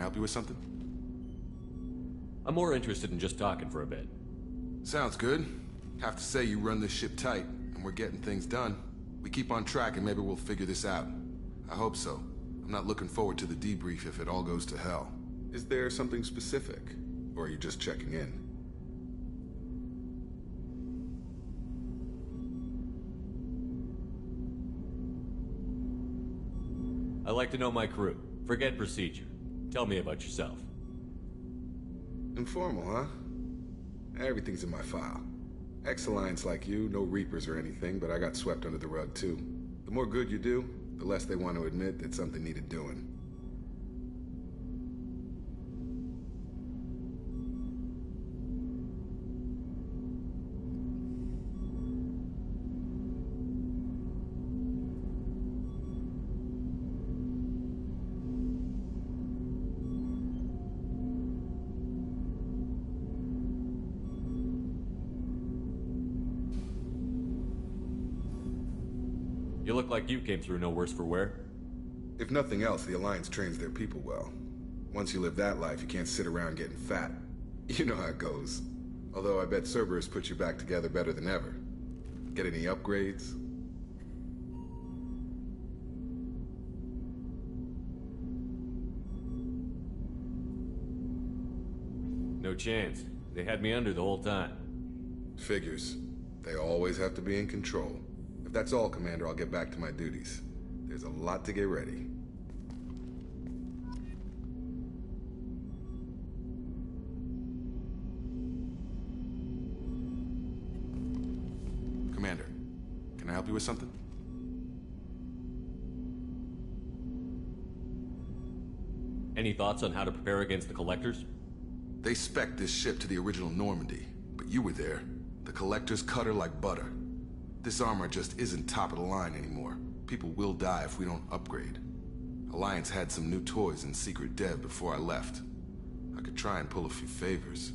help you with something? I'm more interested in just talking for a bit. Sounds good. Have to say you run this ship tight, and we're getting things done. We keep on track and maybe we'll figure this out. I hope so. I'm not looking forward to the debrief if it all goes to hell. Is there something specific? Or are you just checking in? I like to know my crew. Forget procedure. Tell me about yourself. Informal, huh? Everything's in my file. Ex-Alliance like you, no Reapers or anything, but I got swept under the rug too. The more good you do, the less they want to admit that something needed doing. You look like you came through no worse for wear. If nothing else, the Alliance trains their people well. Once you live that life, you can't sit around getting fat. You know how it goes. Although I bet Cerberus put you back together better than ever. Get any upgrades? No chance. They had me under the whole time. Figures. They always have to be in control. If that's all, Commander, I'll get back to my duties. There's a lot to get ready. Commander, can I help you with something? Any thoughts on how to prepare against the Collectors? They spec'd this ship to the original Normandy, but you were there. The Collectors cut her like butter. This armor just isn't top of the line anymore. People will die if we don't upgrade. Alliance had some new toys in secret dev before I left. I could try and pull a few favors.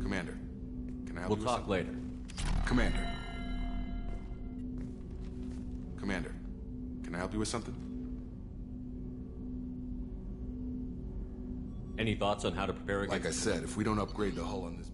Commander, can I help We'll you with talk something? later. Commander. Commander, can I help you with something? Any thoughts on how to prepare against... Like I said, if we don't upgrade the hull on this...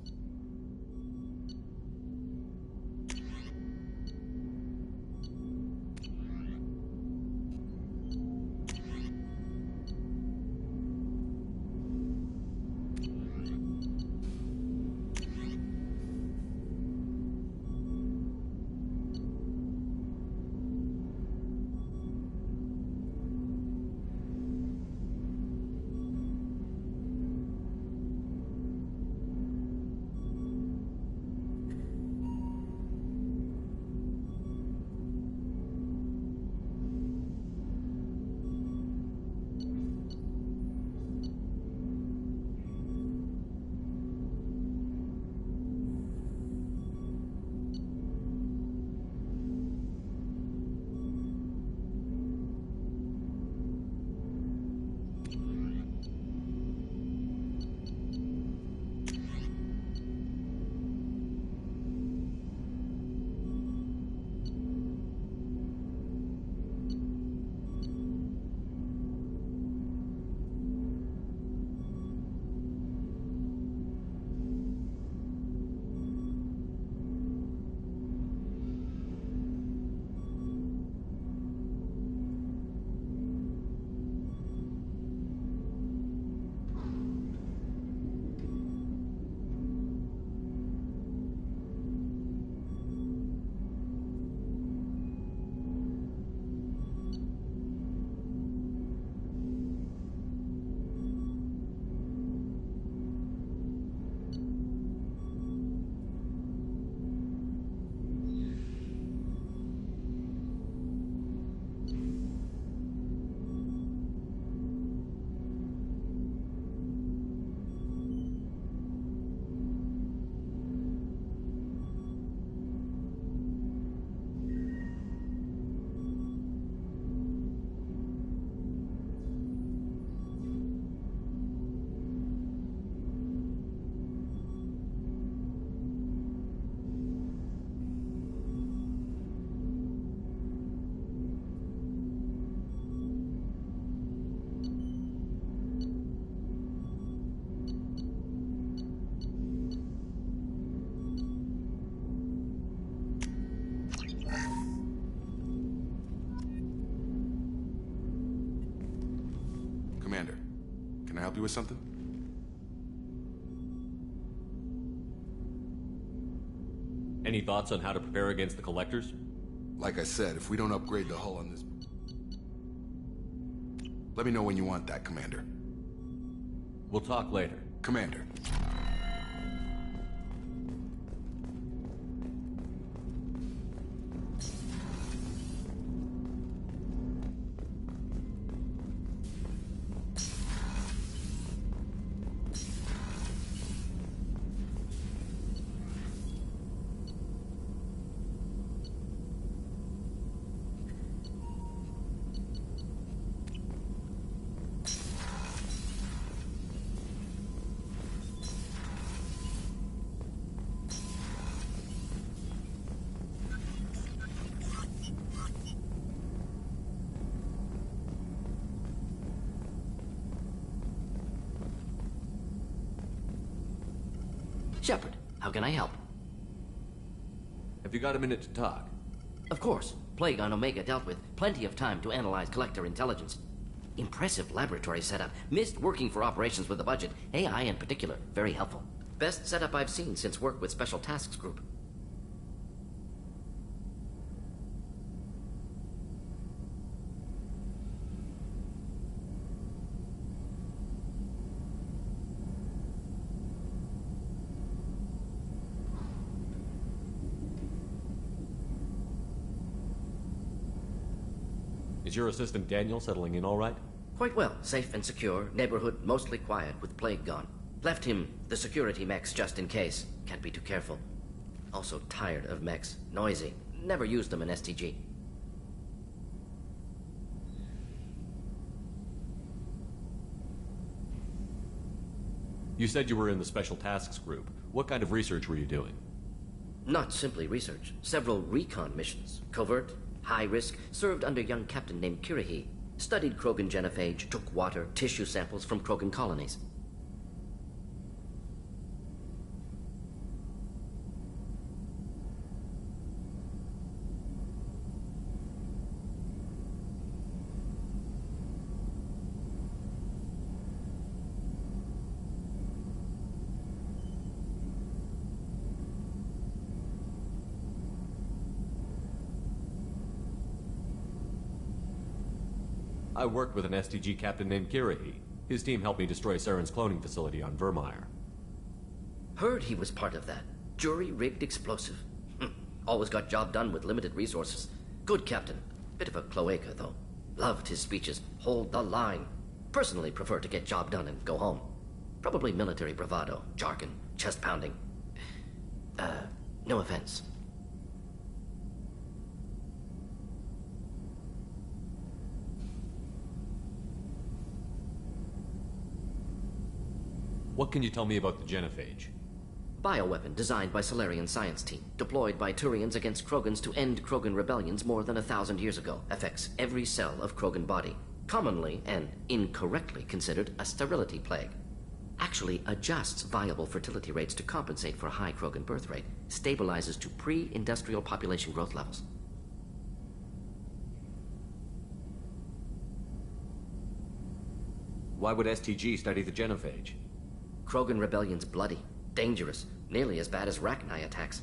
Commander, can I help you with something? Any thoughts on how to prepare against the Collectors? Like I said, if we don't upgrade the hull on this... Let me know when you want that, Commander. We'll talk later. Commander. Shepard, how can I help? Have you got a minute to talk? Of course. Plague on Omega dealt with. Plenty of time to analyze Collector intelligence. Impressive laboratory setup. Missed working for operations with a budget. AI in particular. Very helpful. Best setup I've seen since work with Special Tasks Group. Is your assistant Daniel settling in all right? Quite well. Safe and secure. Neighborhood mostly quiet with Plague gone. Left him the security mechs just in case. Can't be too careful. Also tired of mechs. Noisy. Never used them in STG. You said you were in the Special Tasks Group. What kind of research were you doing? Not simply research. Several recon missions. Covert, high risk, served under a young captain named Kirahi. Studied Krogan genophage, took water, tissue samples from Krogan colonies. I worked with an STG captain named Kirahi. His team helped me destroy Saren's cloning facility on Vermeer. Heard he was part of that. Jury-rigged explosive. Always got job done with limited resources. Good captain. Bit of a cloaca, though. Loved his speeches. Hold the line. Personally prefer to get job done and go home. Probably military bravado, jargon, chest pounding. No offense. What can you tell me about the genophage? Bioweapon designed by Solarian science team, deployed by Turians against Krogans to end Krogan rebellions more than 1,000 years ago. Affects every cell of Krogan body. Commonly and incorrectly considered a sterility plague. Actually adjusts viable fertility rates to compensate for a high Krogan birth rate. Stabilizes to pre-industrial population growth levels. Why would STG study the genophage? Krogan rebellion's bloody, dangerous, nearly as bad as Rachni attacks.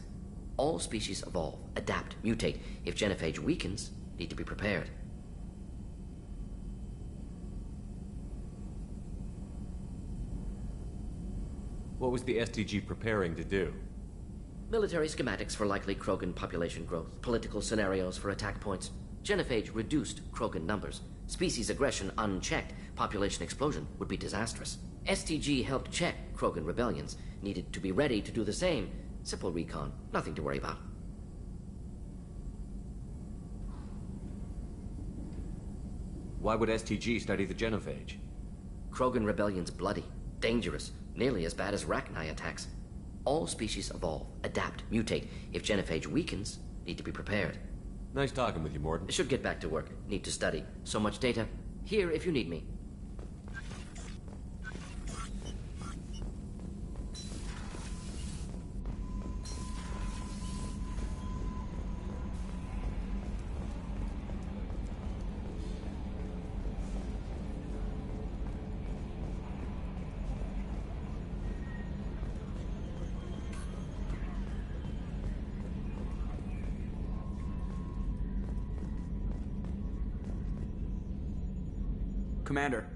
All species evolve, adapt, mutate. If genophage weakens, need to be prepared. What was the STG preparing to do? Military schematics for likely Krogan population growth, political scenarios for attack points. Genophage reduced Krogan numbers. Species aggression unchecked, population explosion would be disastrous. STG helped check Krogan rebellions. Needed to be ready to do the same. Simple recon, nothing to worry about. Why would STG study the genophage? Krogan rebellion's bloody, dangerous, nearly as bad as Rachni attacks. All species evolve, adapt, mutate. If genophage weakens, need to be prepared. Nice talking with you, Mordin. Should get back to work. Need to study. So much data. Here if you need me. Commander,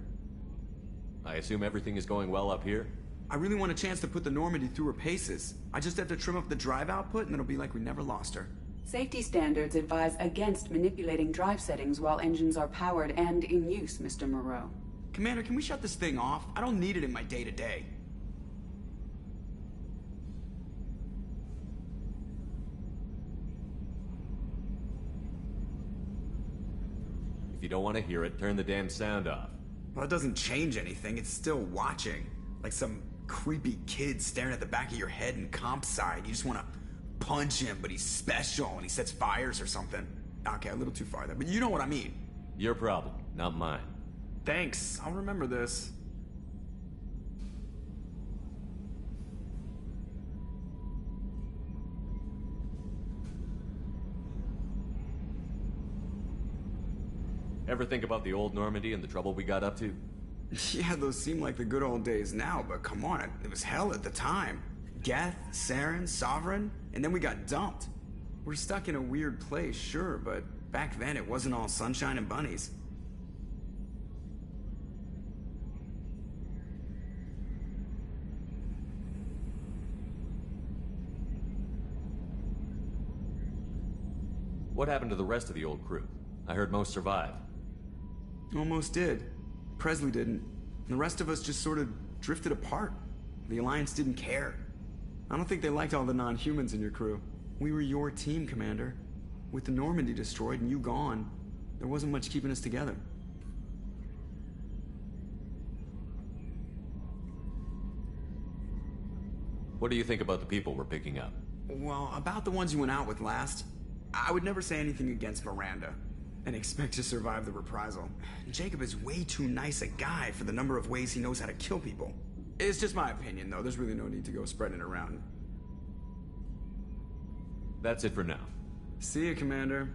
I assume everything is going well up here? I really want a chance to put the Normandy through her paces. I just have to trim up the drive output and it'll be like we never lost her. Safety standards advise against manipulating drive settings while engines are powered and in use, Mr. Moreau. Commander, can we shut this thing off? I don't need it in my day-to-day. If you don't want to hear it, turn the damn sound off. Well, it doesn't change anything. It's still watching. Like some creepy kid staring at the back of your head in comp side. You just want to punch him, but he's special and he sets fires or something. Okay, a little too far there, but you know what I mean. Your problem, not mine. Thanks, I'll remember this. Ever think about the old Normandy and the trouble we got up to? Yeah, those seem like the good old days now, but come on, it was hell at the time. Geth, Saren, Sovereign, and then we got dumped. We're stuck in a weird place, sure, but back then it wasn't all sunshine and bunnies. What happened to the rest of the old crew? I heard most survived. Almost did. Presley didn't. The rest of us just sort of drifted apart. The Alliance didn't care. I don't think they liked all the non-humans in your crew. We were your team, Commander. With the Normandy destroyed and you gone, there wasn't much keeping us together. What do you think about the people we're picking up? Well, about the ones you went out with last, I would never say anything against Miranda and expect to survive the reprisal. Jacob is way too nice a guy for the number of ways he knows how to kill people. It's just my opinion, though. There's really no need to go spreading it around. That's it for now. See you, Commander.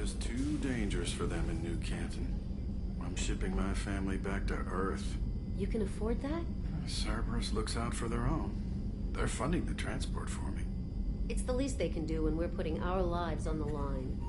just too dangerous for them in New Canton. I'm shipping my family back to Earth. You can afford that? Cerberus looks out for their own. They're funding the transport for me. It's the least they can do when we're putting our lives on the line.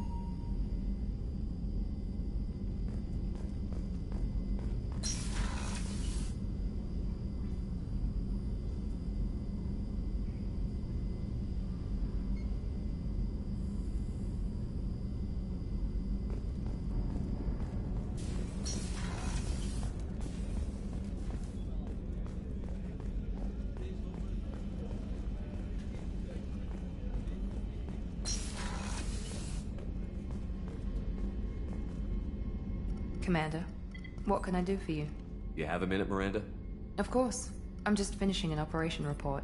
Commander, what can I do for you? You have a minute, Miranda? Of course. I'm just finishing an operation report.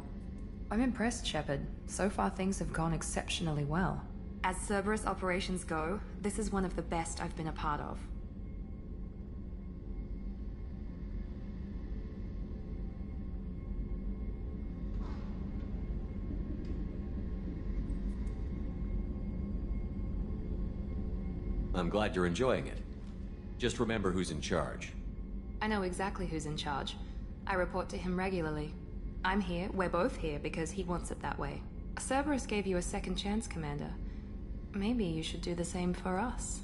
I'm impressed, Shepard. So far things have gone exceptionally well. As Cerberus operations go, this is one of the best I've been a part of. I'm glad you're enjoying it. Just remember who's in charge. I know exactly who's in charge. I report to him regularly. I'm here, we're both here, because he wants it that way. Cerberus gave you a second chance, Commander. Maybe you should do the same for us.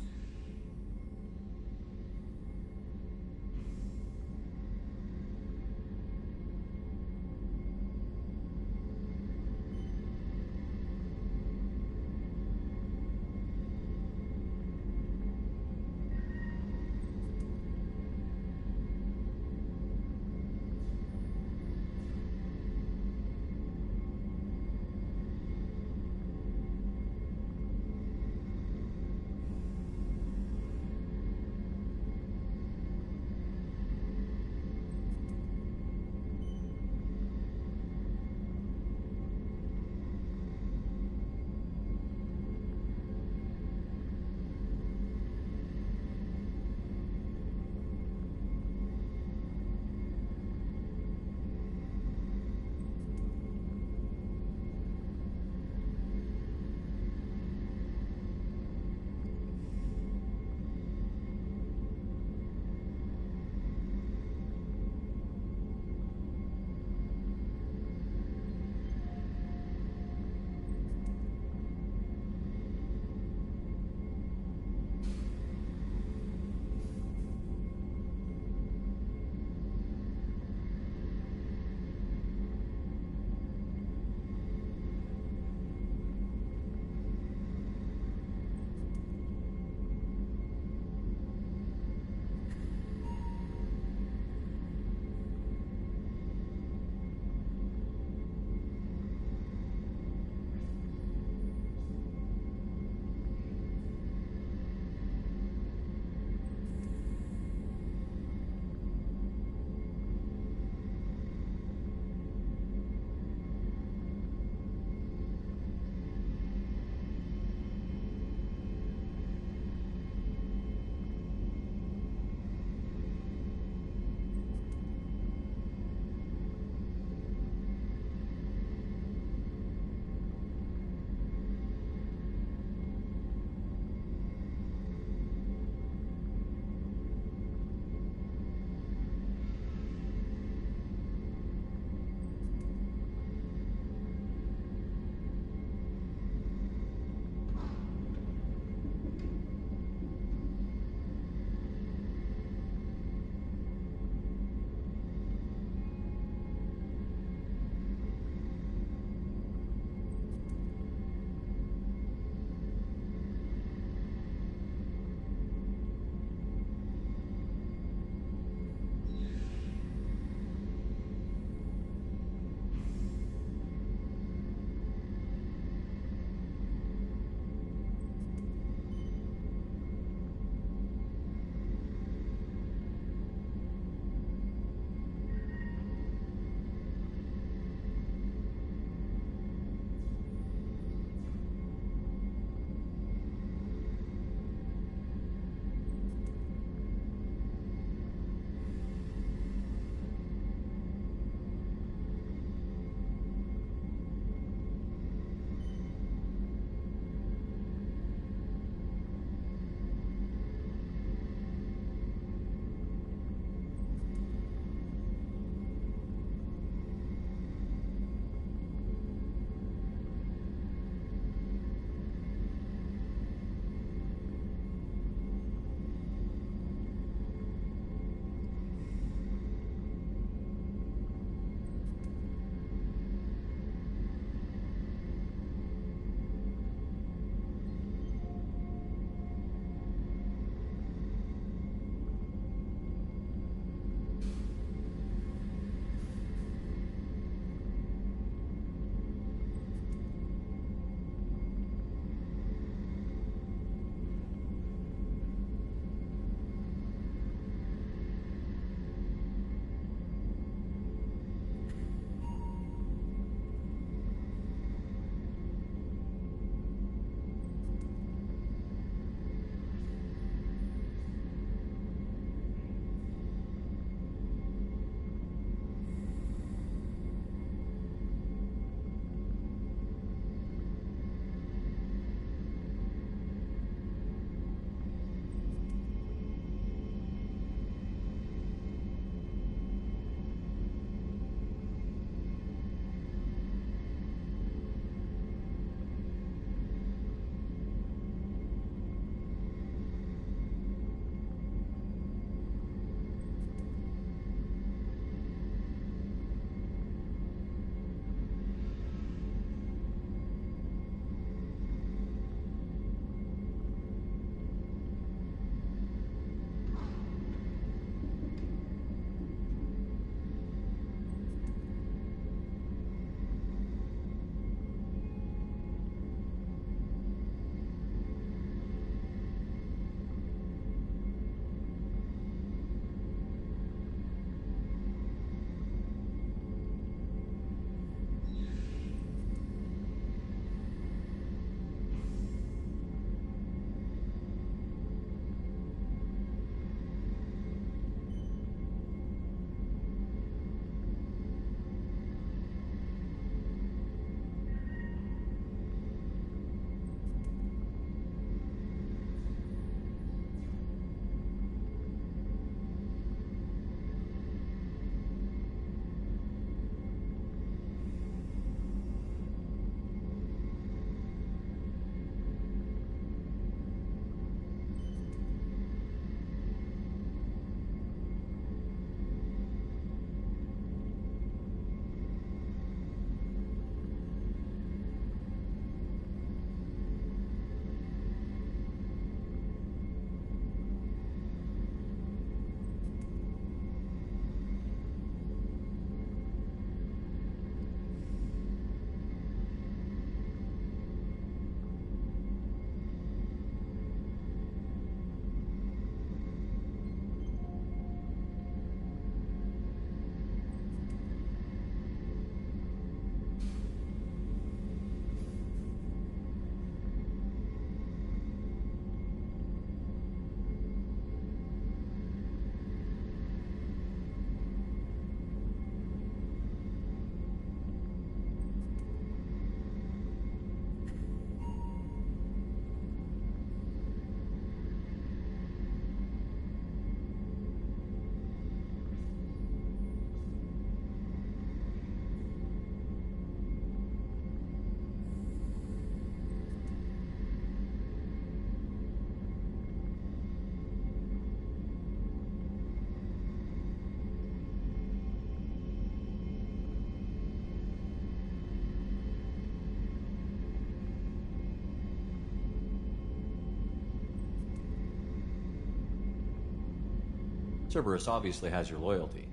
Cerberus obviously has your loyalty.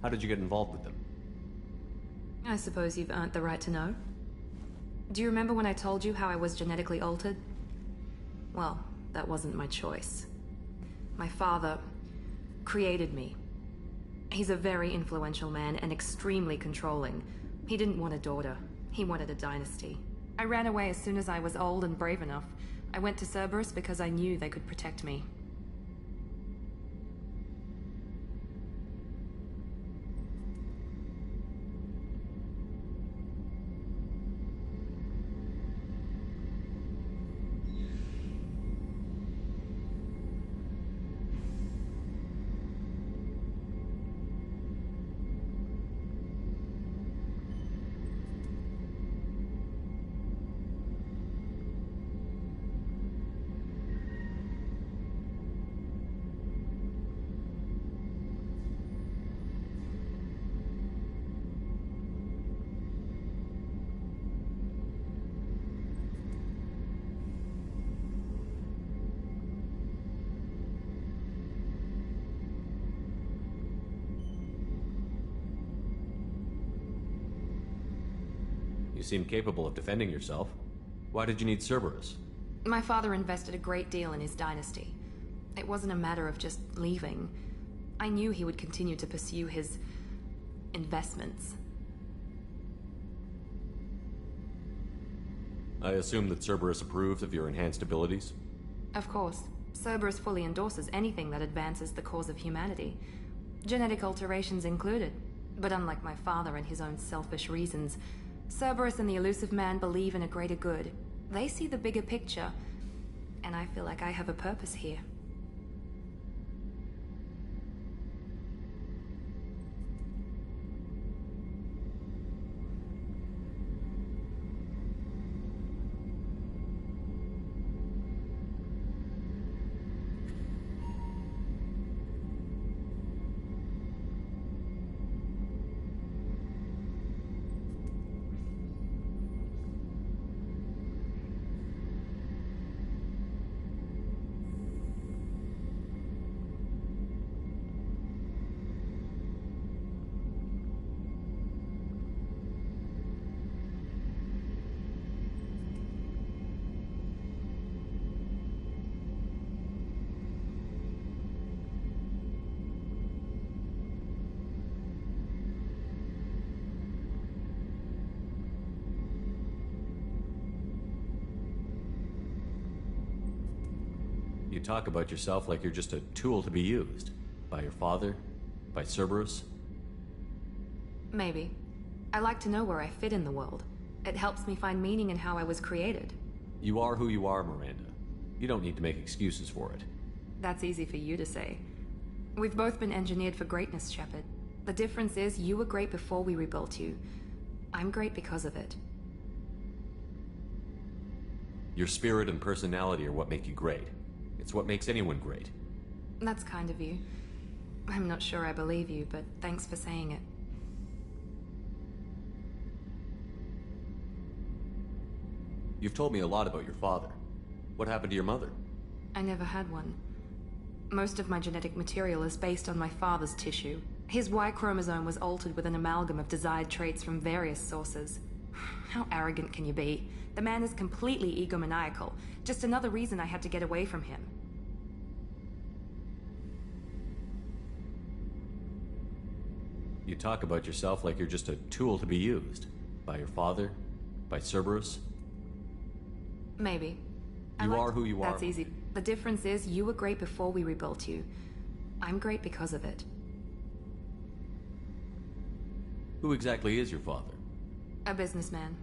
How did you get involved with them? I suppose you've earned the right to know. Do you remember when I told you how I was genetically altered? Well, that wasn't my choice. My father created me. He's a very influential man and extremely controlling. He didn't want a daughter. He wanted a dynasty. I ran away as soon as I was old and brave enough. I went to Cerberus because I knew they could protect me. You seem capable of defending yourself. Why did you need Cerberus? My father invested a great deal in his dynasty. It wasn't a matter of just leaving. I knew he would continue to pursue his investments. I assume that Cerberus approved of your enhanced abilities? Of course. Cerberus fully endorses anything that advances the cause of humanity. Genetic alterations included. But unlike my father and his own selfish reasons, Cerberus and the Elusive Man believe in a greater good. They see the bigger picture, and I feel like I have a purpose here. You talk about yourself like you're just a tool to be used. By your father? By Cerberus? Maybe. I like to know where I fit in the world. It helps me find meaning in how I was created. You are who you are, Miranda. You don't need to make excuses for it. That's easy for you to say. We've both been engineered for greatness, Shepard. The difference is you were great before we rebuilt you. I'm great because of it. Your spirit and personality are what make you great. It's what makes anyone great. That's kind of you. I'm not sure I believe you, but thanks for saying it. You've told me a lot about your father. What happened to your mother? I never had one. Most of my genetic material is based on my father's tissue. His Y chromosome was altered with an amalgam of desired traits from various sources. How arrogant can you be? The man is completely egomaniacal. Just another reason I had to get away from him. You talk about yourself like you're just a tool to be used. By your father? By Cerberus? Maybe. You are who you are. That's easy. The difference is you were great before we rebuilt you. I'm great because of it. Who exactly is your father? A businessman,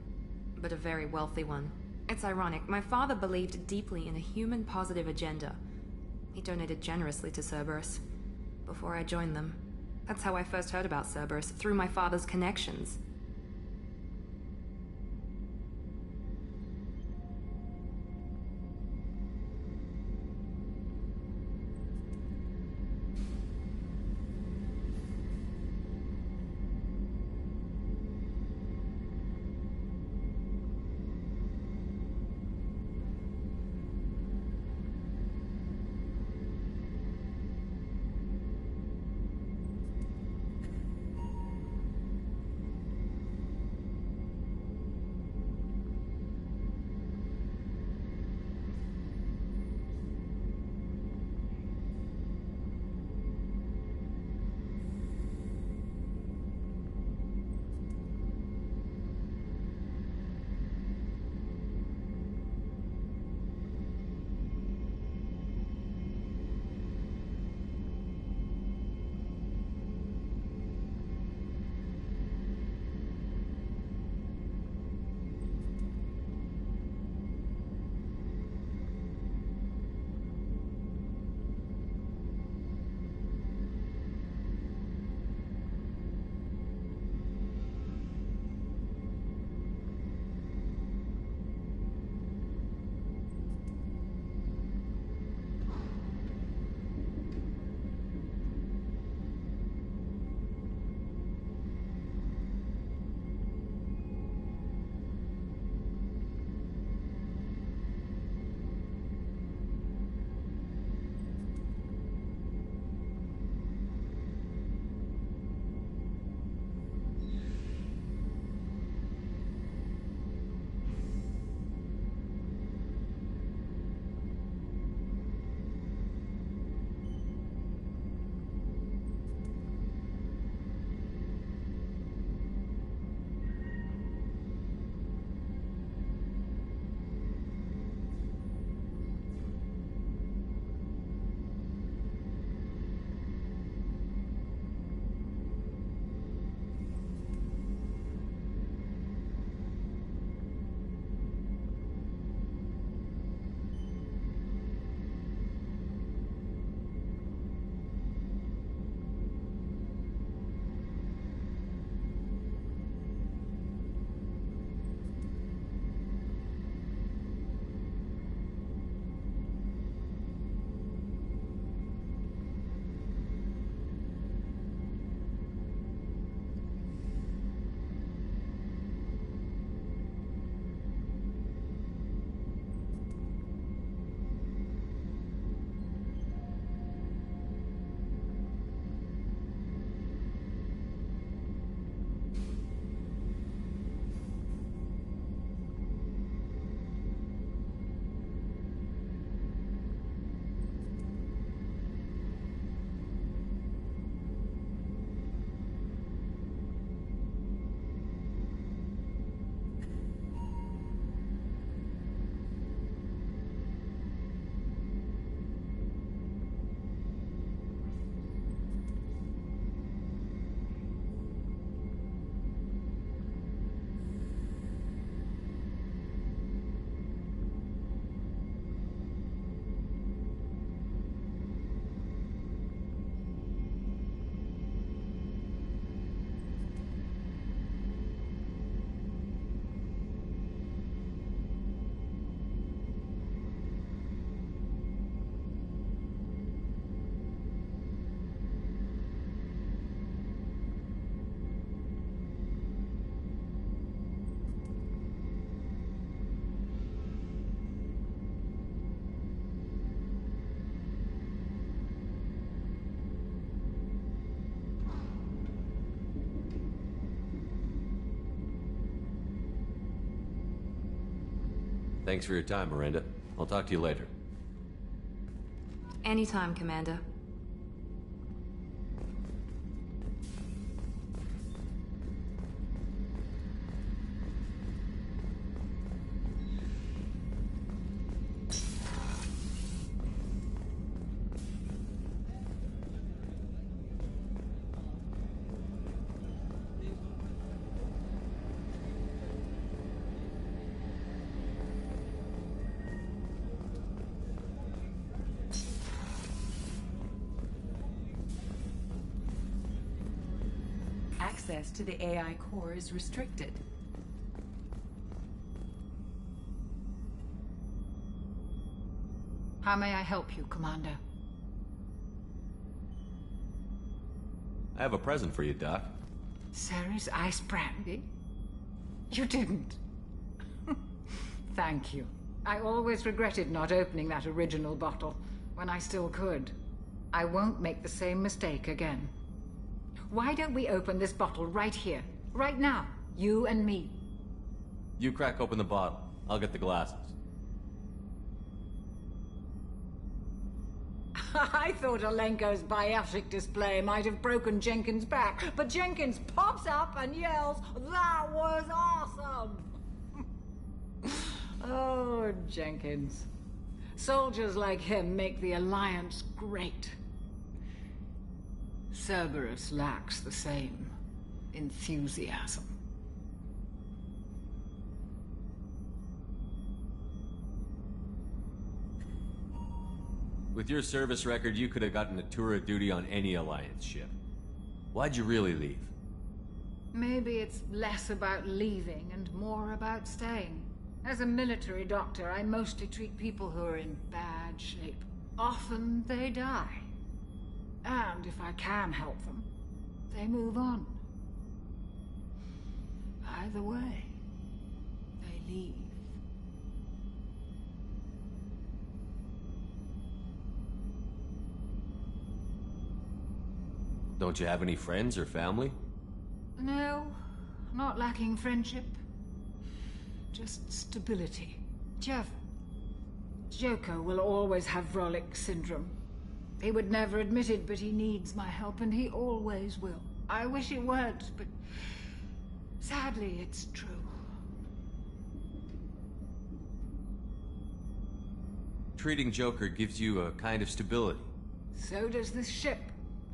but a very wealthy one. It's ironic. My father believed deeply in a human-positive agenda. He donated generously to Cerberus before I joined them. That's how I first heard about Cerberus, through my father's connections. Thanks for your time, Miranda. I'll talk to you later. Anytime, Commander. Access to the AI core is restricted. How may I help you, Commander? I have a present for you, Doc. Ceres ice brandy? You didn't. Thank you. I always regretted not opening that original bottle when I still could. I won't make the same mistake again. Why don't we open this bottle right here, right now, you and me? You crack open the bottle. I'll get the glasses. I thought Alenko's biotic display might have broken Jenkins' back, but Jenkins pops up and yells, "That was awesome!" Oh, Jenkins. Soldiers like him make the Alliance great. Cerberus lacks the same enthusiasm. With your service record, you could have gotten a tour of duty on any Alliance ship. Why'd you really leave? Maybe it's less about leaving and more about staying. As a military doctor, I mostly treat people who are in bad shape. Often they die. And if I can help them, they move on. Either way, they leave. Don't you have any friends or family? No, not lacking friendship. Just stability. Jeff, Joko will always have Vrolic syndrome. He would never admit it, but he needs my help, and he always will. I wish it weren't, but sadly, it's true. Treating Joker gives you a kind of stability. So does this ship,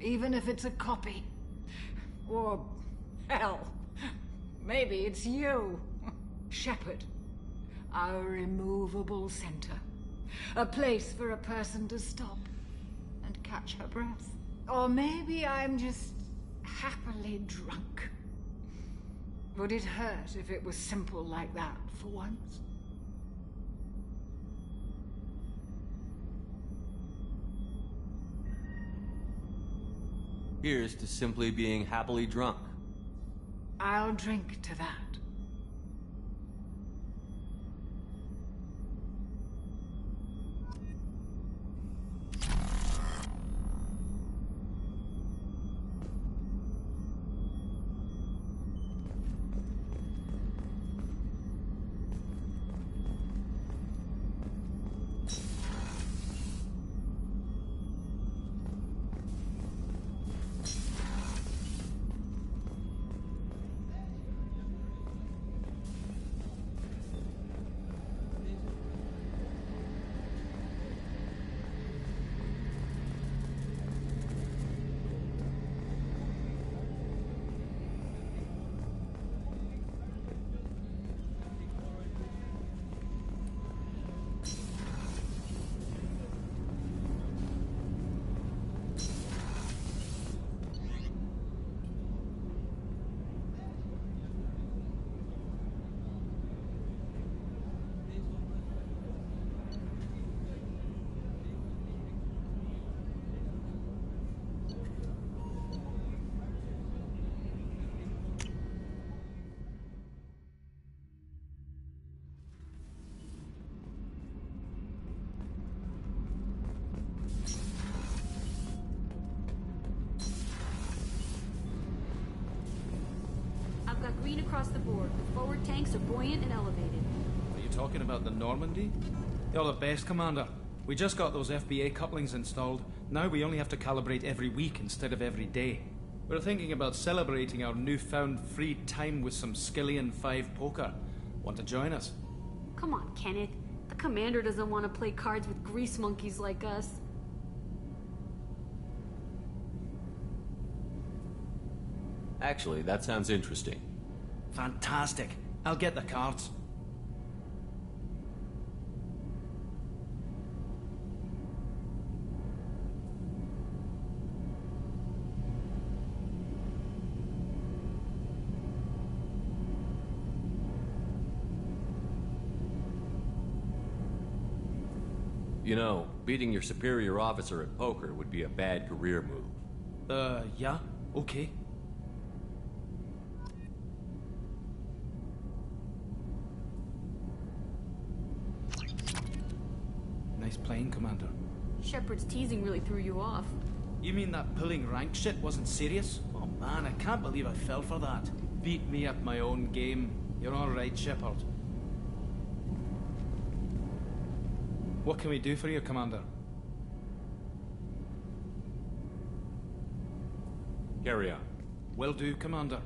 even if it's a copy. Or, hell, maybe it's you, Shepard. Our immovable center. A place for a person to stop and catch her breath. Or maybe I'm just happily drunk. Would it hurt if it was simple like that for once? Here's to simply being happily drunk. I'll drink to that. I've got green across the board. The forward tanks are buoyant and elevated. Are you talking about the Normandy? You're the best, Commander. We just got those FBA couplings installed. Now we only have to calibrate every week instead of every day. We're thinking about celebrating our newfound free time with some Skillian 5 poker. Want to join us? Come on, Kenneth. The commander doesn't want to play cards with grease monkeys like us. Actually, that sounds interesting. Fantastic. I'll get the cards. You know, beating your superior officer at poker would be a bad career move. Yeah? Okay. Nice playing, Commander. Shepard's teasing really threw you off. You mean that pulling rank shit wasn't serious? Oh man, I can't believe I fell for that. Beat me at my own game. You're alright, Shepard. What can we do for you, Commander? Carry on. Will do, Commander.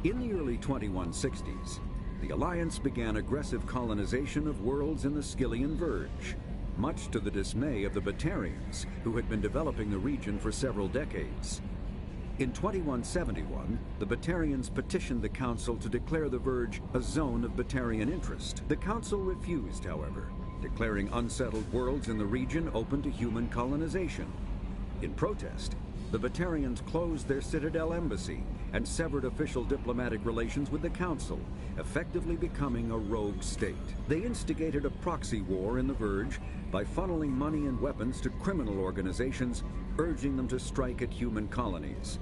In the early 2160s, the Alliance began aggressive colonization of worlds in the Skyllian Verge, much to the dismay of the Batarians, who had been developing the region for several decades. In 2171, the Batarians petitioned the Council to declare the Verge a zone of Batarian interest. The Council refused, however, declaring unsettled worlds in the region open to human colonization. In protest, the Batarians closed their Citadel embassy and severed official diplomatic relations with the Council, effectively becoming a rogue state. They instigated a proxy war in the Verge by funneling money and weapons to criminal organizations, urging them to strike at human colonies.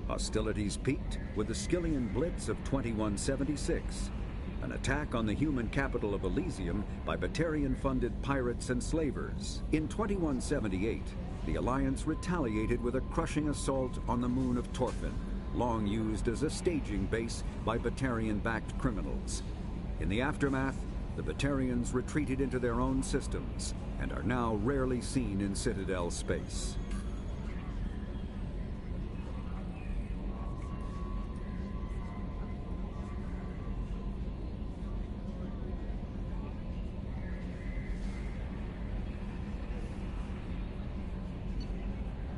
Hostilities peaked with the Skyllian Blitz of 2176, an attack on the human capital of Elysium by Batarian-funded pirates and slavers. In 2178, the Alliance retaliated with a crushing assault on the moon of Torfin, long used as a staging base by Batarian-backed criminals. In the aftermath, the Batarians retreated into their own systems and are now rarely seen in Citadel space.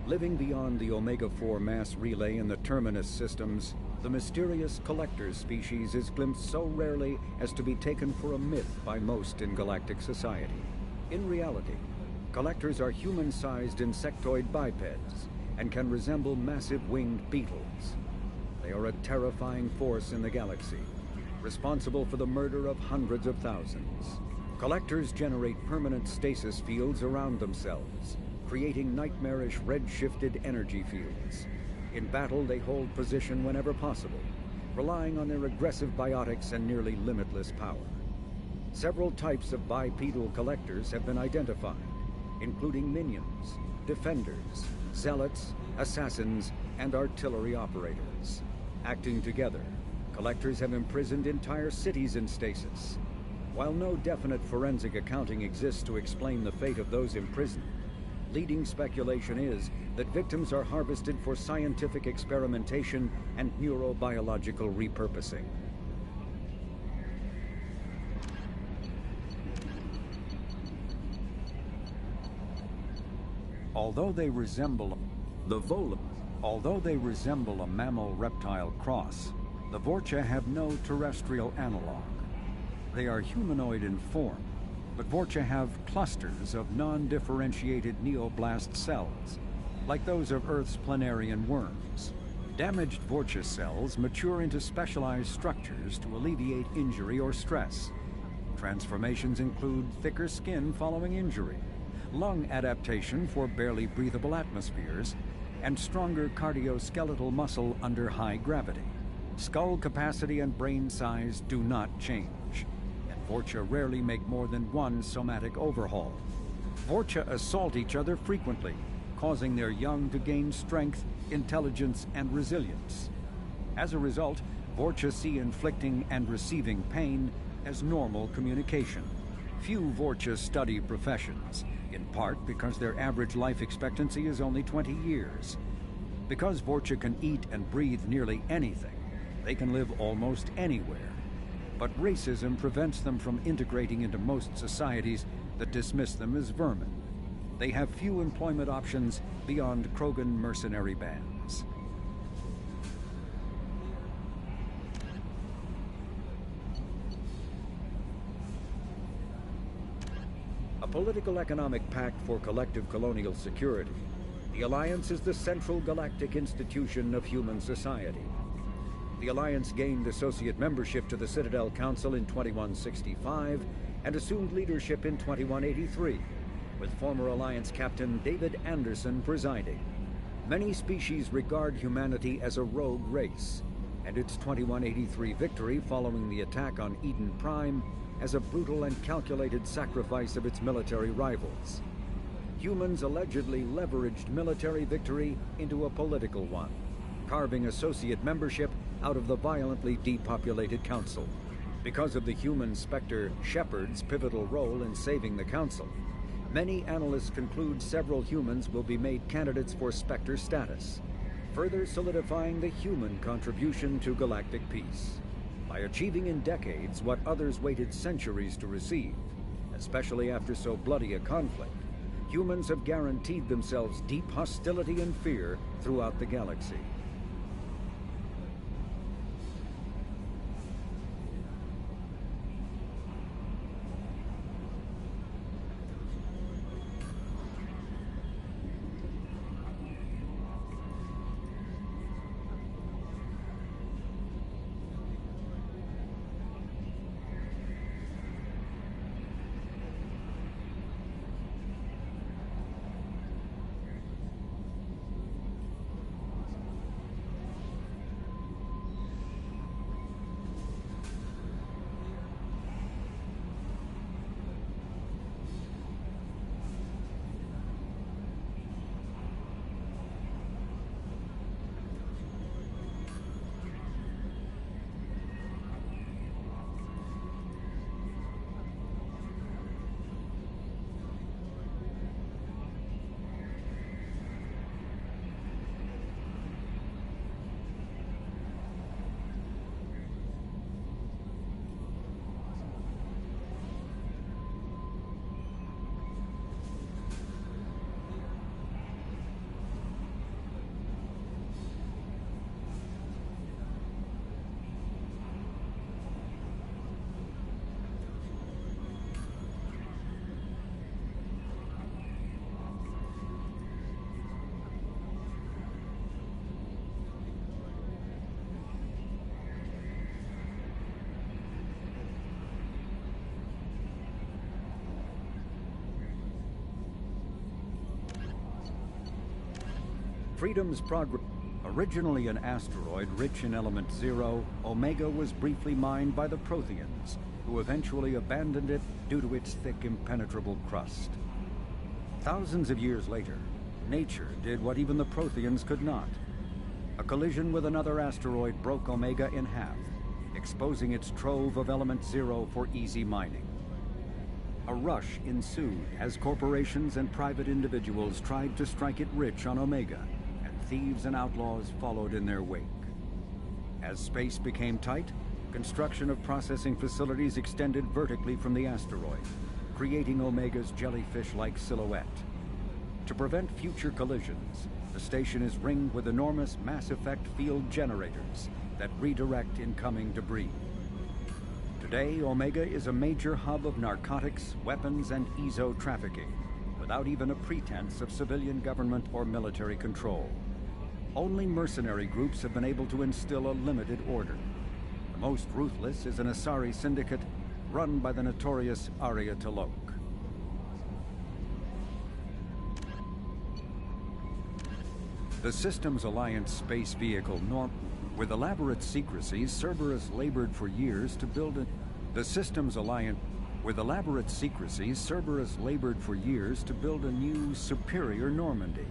Living beyond the Omega-4 mass relay in the Terminus systems, the mysterious Collectors species is glimpsed so rarely as to be taken for a myth by most in galactic society. In reality, Collectors are human-sized insectoid bipeds and can resemble massive winged beetles. They are a terrifying force in the galaxy, responsible for the murder of hundreds of thousands. Collectors generate permanent stasis fields around themselves, creating nightmarish red-shifted energy fields. In battle, they hold position whenever possible, relying on their aggressive biotics and nearly limitless power. Several types of bipedal Collectors have been identified, including minions, defenders, zealots, assassins, and artillery operators. Acting together, Collectors have imprisoned entire cities in stasis. While no definite forensic accounting exists to explain the fate of those imprisoned, leading speculation is that victims are harvested for scientific experimentation and neurobiological repurposing. Although they resemble a mammal-reptile cross, the Vorcha have no terrestrial analog. They are humanoid in form, but Vorcha have clusters of non-differentiated neoblast cells, like those of Earth's planarian worms. Damaged Vorcha cells mature into specialized structures to alleviate injury or stress. Transformations include thicker skin following injury, lung adaptation for barely breathable atmospheres, and stronger cardioskeletal muscle under high gravity. Skull capacity and brain size do not change. Vorcha rarely make more than one somatic overhaul. Vorcha assault each other frequently, causing their young to gain strength, intelligence, and resilience. As a result, Vorcha see inflicting and receiving pain as normal communication. Few Vorcha study professions, in part because their average life expectancy is only 20 years. Because Vorcha can eat and breathe nearly anything, they can live almost anywhere. But racism prevents them from integrating into most societies that dismiss them as vermin. They have few employment options beyond Krogan mercenary bands. A political economic pact for collective colonial security, the Alliance is the central galactic institution of human society. The Alliance gained associate membership to the Citadel Council in 2165 and assumed leadership in 2183, with former Alliance Captain David Anderson presiding. Many species regard humanity as a rogue race, and its 2183 victory following the attack on Eden Prime as a brutal and calculated sacrifice of its military rivals. Humans allegedly leveraged military victory into a political one, carving associate membership out of the violently depopulated Council. Because of the human Spectre Shepard's pivotal role in saving the Council, many analysts conclude several humans will be made candidates for Spectre status. further solidifying the human contribution to galactic peace. By achieving in decades what others waited centuries to receive, especially after so bloody a conflict, humans have guaranteed themselves deep hostility and fear throughout the galaxy. Freedom's progress. Originally an asteroid rich in element zero, Omega was briefly mined by the Protheans, who eventually abandoned it due to its thick, impenetrable crust. Thousands of years later, nature did what even the Protheans could not. A collision with another asteroid broke Omega in half, exposing its trove of element zero for easy mining. A rush ensued as corporations and private individuals tried to strike it rich on Omega, thieves and outlaws followed in their wake. As space became tight, construction of processing facilities extended vertically from the asteroid, creating Omega's jellyfish-like silhouette. To prevent future collisions, the station is ringed with enormous mass-effect field generators that redirect incoming debris. Today, Omega is a major hub of narcotics, weapons, and EZO trafficking, without even a pretense of civilian government or military control. Only mercenary groups have been able to instill a limited order. The most ruthless is an Asari syndicate run by the notorious Arya T'Loak. The Systems Alliance space vehicle Norm. With elaborate secrecy, Cerberus labored for years to build a... With elaborate secrecy, Cerberus labored for years to build a new, superior Normandy.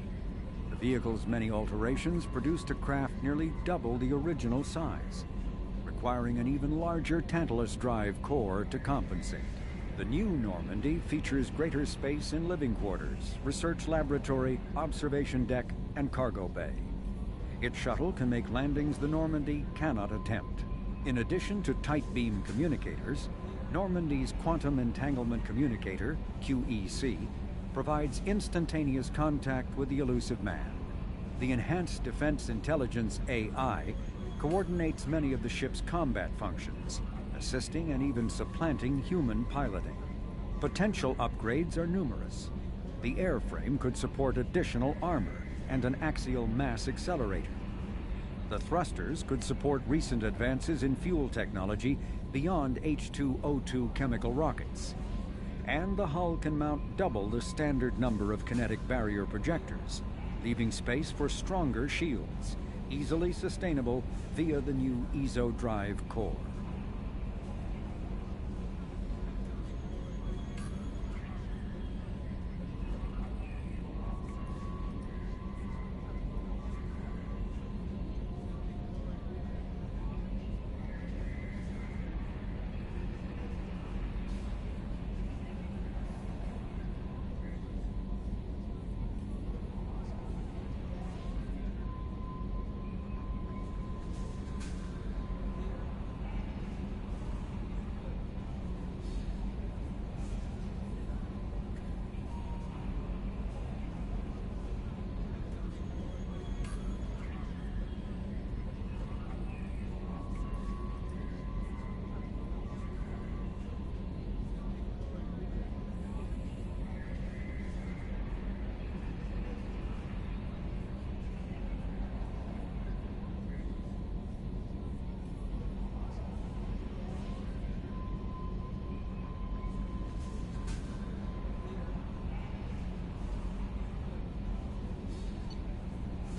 The vehicle's many alterations produced a craft nearly double the original size, requiring an even larger Tantalus drive core to compensate. The new Normandy features greater space in living quarters, research laboratory, observation deck, and cargo bay. Its shuttle can make landings the Normandy cannot attempt. In addition to tight beam communicators, Normandy's Quantum Entanglement Communicator, QEC, provides instantaneous contact with the elusive man. The Enhanced Defense Intelligence AI coordinates many of the ship's combat functions, assisting and even supplanting human piloting. Potential upgrades are numerous. The airframe could support additional armor and an axial mass accelerator. The thrusters could support recent advances in fuel technology beyond H2O2 chemical rockets. And the hull can mount double the standard number of kinetic barrier projectors, leaving space for stronger shields, easily sustainable via the new EZO drive core.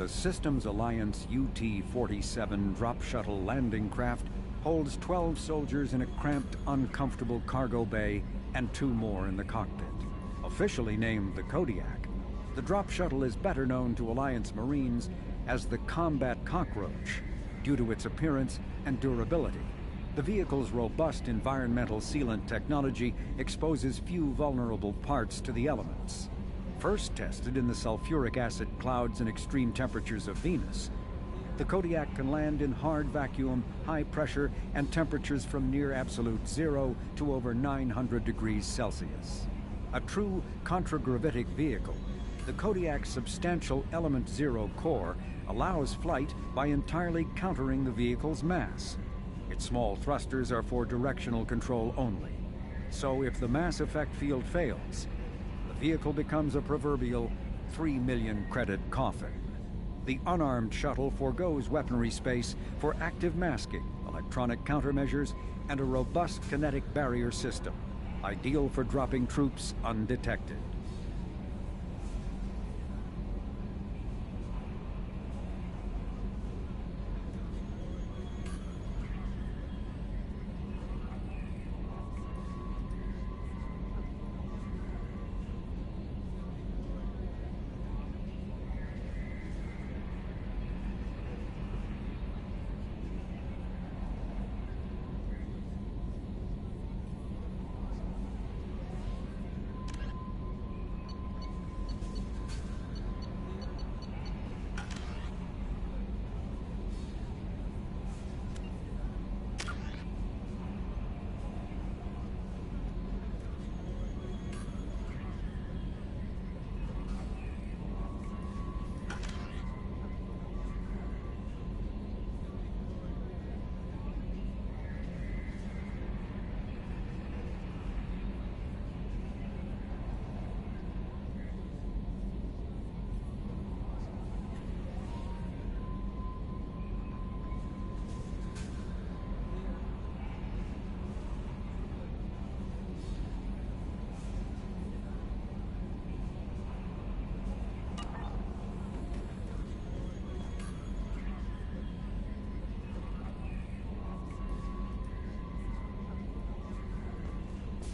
The Systems Alliance UT-47 drop shuttle landing craft holds 12 soldiers in a cramped, uncomfortable cargo bay and 2 more in the cockpit. Officially named the Kodiak, the drop shuttle is better known to Alliance Marines as the Combat Cockroach due to its appearance and durability. The vehicle's robust environmental sealant technology exposes few vulnerable parts to the elements. First tested in the sulfuric acid clouds and extreme temperatures of Venus, the Kodiak can land in hard vacuum, high pressure, and temperatures from near absolute zero to over 900 degrees Celsius. A true contragravitic vehicle, the Kodiak's substantial Element Zero core allows flight by entirely countering the vehicle's mass. Its small thrusters are for directional control only. So if the mass effect field fails, the vehicle becomes a proverbial 3 million credit coffin. The unarmed shuttle forgoes weaponry space for active masking, electronic countermeasures, and a robust kinetic barrier system, ideal for dropping troops undetected.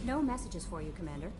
No messages for you, Commander.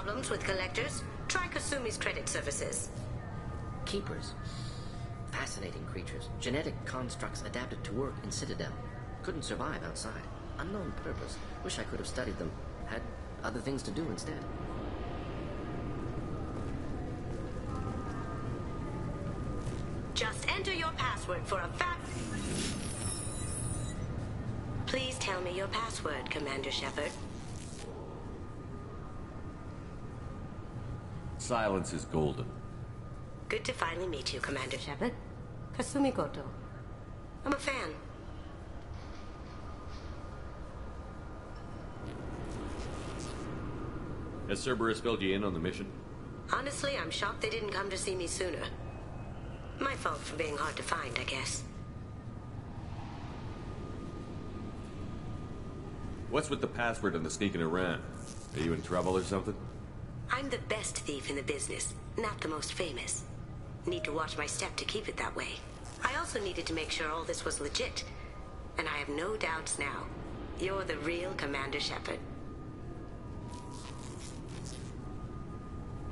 problems with collectors? Try Kasumi's credit services. Keepers. Fascinating creatures. Genetic constructs adapted to work in Citadel. Couldn't survive outside. Unknown purpose. Wish I could have studied them. Had other things to do instead. Just enter your password for a Please tell me your password, Commander Shepard. Silence is golden. Good to finally meet you, Commander Shepard. Kasumi Goto. I'm a fan. Has Cerberus filled you in on the mission? Honestly, I'm shocked they didn't come to see me sooner. My fault for being hard to find, I guess. What's with the password and the sneaking around? Are you in trouble or something? I'm the best thief in the business, not the most famous. Need to watch my step to keep it that way. I also needed to make sure all this was legit. And I have no doubts now. You're the real Commander Shepard.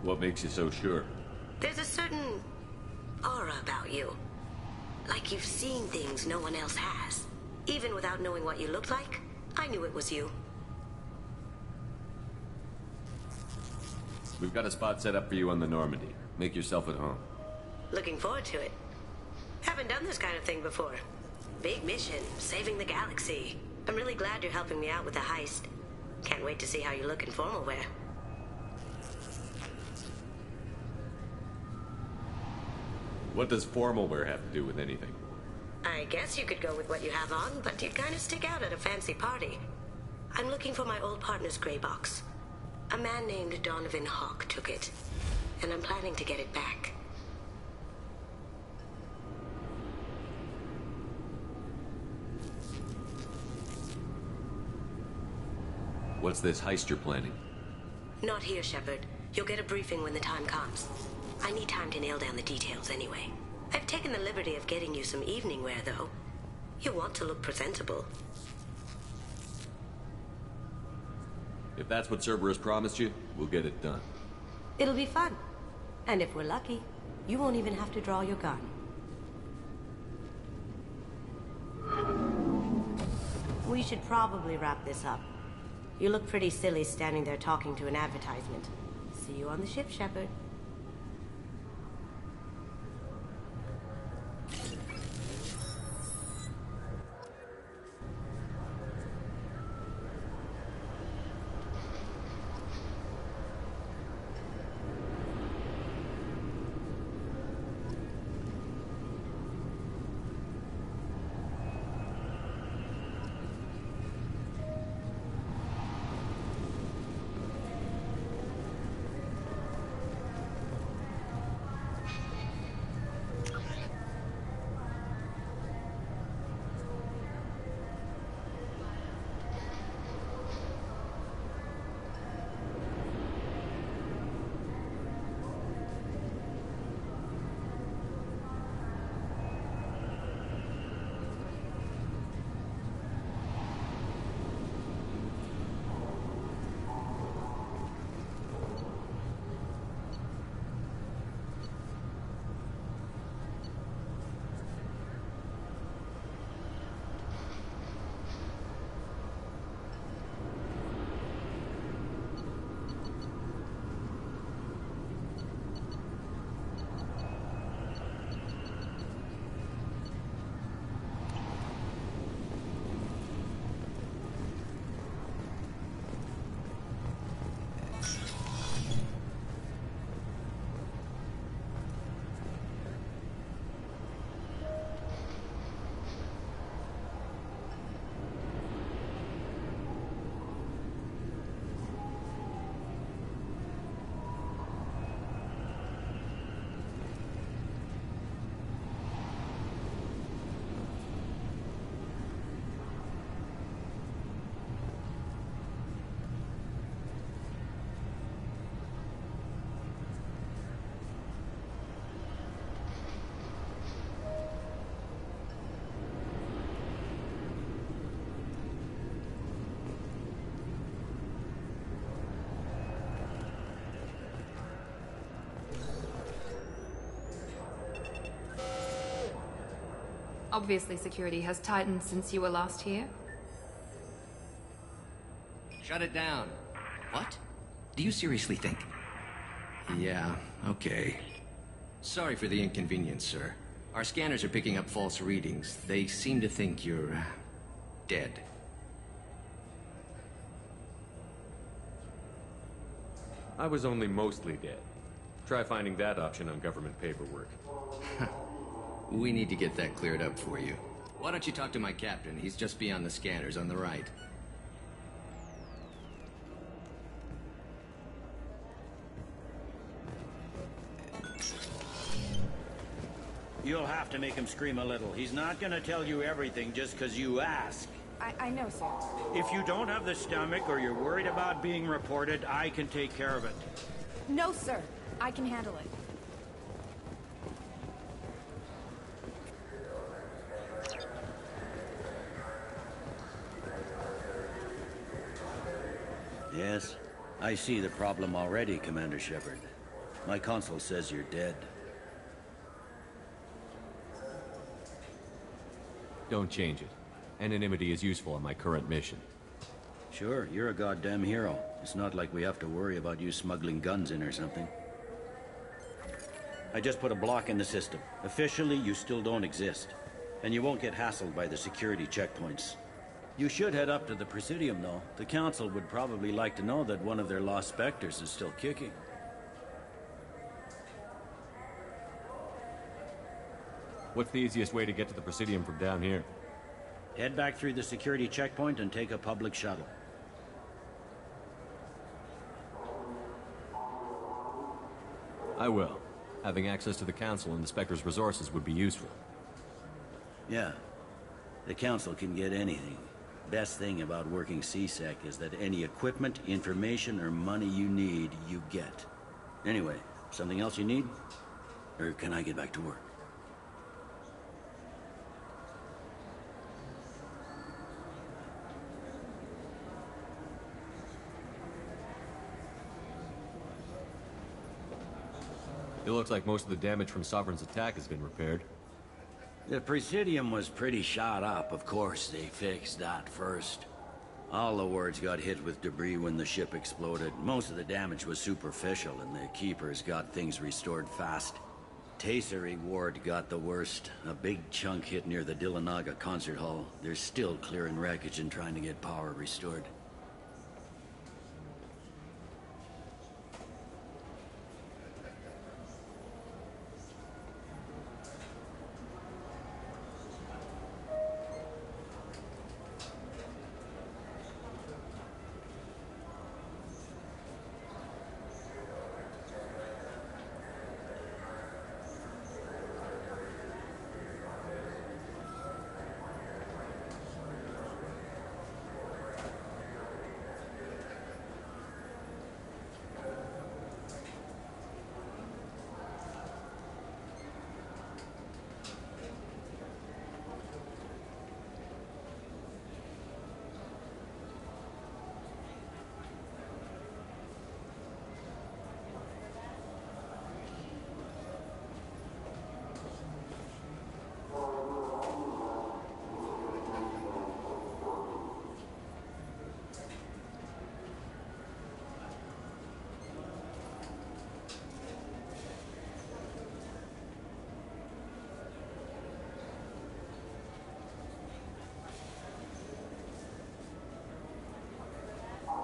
What makes you so sure? There's a certain aura about you. Like you've seen things no one else has. Even without knowing what you looked like, I knew it was you. We've got a spot set up for you on the Normandy. Make yourself at home. Looking forward to it. Haven't done this kind of thing before. Big mission, saving the galaxy. I'm really glad you're helping me out with the heist. Can't wait to see how you look in formal wear. What does formal wear have to do with anything? I guess you could go with what you have on, but you'd kind of stick out at a fancy party. I'm looking for my old partner's gray box. A man named Donovan Hawk took it, and I'm planning to get it back. What's this heist you're planning? Not here, Shepard. You'll get a briefing when the time comes. I need time to nail down the details anyway. I've taken the liberty of getting you some evening wear, though. You want to look presentable. If that's what Cerberus promised you, we'll get it done. It'll be fun. And if we're lucky, you won't even have to draw your gun. We should probably wrap this up. You look pretty silly standing there talking to an advertisement. See you on the ship, Shepard. Obviously, security has tightened since you were last here. Shut it down. What? Do you seriously think? Yeah, okay. Sorry for the inconvenience, sir. Our scanners are picking up false readings. They seem to think you're... dead. I was only mostly dead. Try finding that option on government paperwork. We need to get that cleared up for you. Why don't you talk to my captain? He's just beyond the scanners on the right. You'll have to make him scream a little. He's not gonna tell you everything just because you ask. I know, sir. If you don't have the stomach or you're worried about being reported, I can take care of it. No, sir. I can handle it. Yes, I see the problem already, Commander Shepard. My console says you're dead. Don't change it. Anonymity is useful on my current mission. Sure, you're a goddamn hero. It's not like we have to worry about you smuggling guns in or something. I just put a block in the system. Officially, you still don't exist. And you won't get hassled by the security checkpoints. You should head up to the Presidium, though. The Council would probably like to know that one of their lost Spectres is still kicking. What's the easiest way to get to the Presidium from down here? Head back through the security checkpoint and take a public shuttle. I will. Having access to the Council and the Spectre's resources would be useful. Yeah. The Council can get anything. Best thing about working CSEC is that any equipment, information, or money you need, you get. Anyway, something else you need? Or can I get back to work? It looks like most of the damage from Sovereign's attack has been repaired. The Presidium was pretty shot up. Of course, they fixed that first. All the wards got hit with debris when the ship exploded. Most of the damage was superficial, and the Keepers got things restored fast. Tasery Ward got the worst. A big chunk hit near the Dillanaga concert hall. They're still clearing wreckage and trying to get power restored.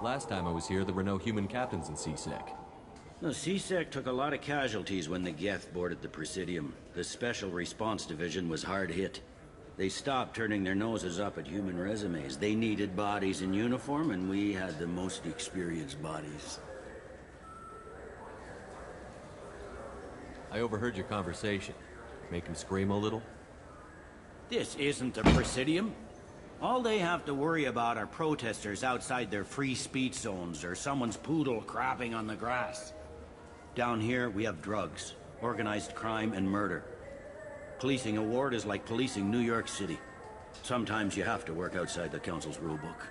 Last time I was here, there were no human captains in CSEC. The CSEC took a lot of casualties when the Geth boarded the Presidium. The Special Response Division was hard hit. They stopped turning their noses up at human resumes. They needed bodies in uniform, and we had the most experienced bodies. I overheard your conversation. Make him scream a little? This isn't the Presidium. All they have to worry about are protesters outside their free speech zones or someone's poodle crapping on the grass. Down here, we have drugs, organized crime, and murder. Policing a ward is like policing New York City. Sometimes you have to work outside the Council's rulebook.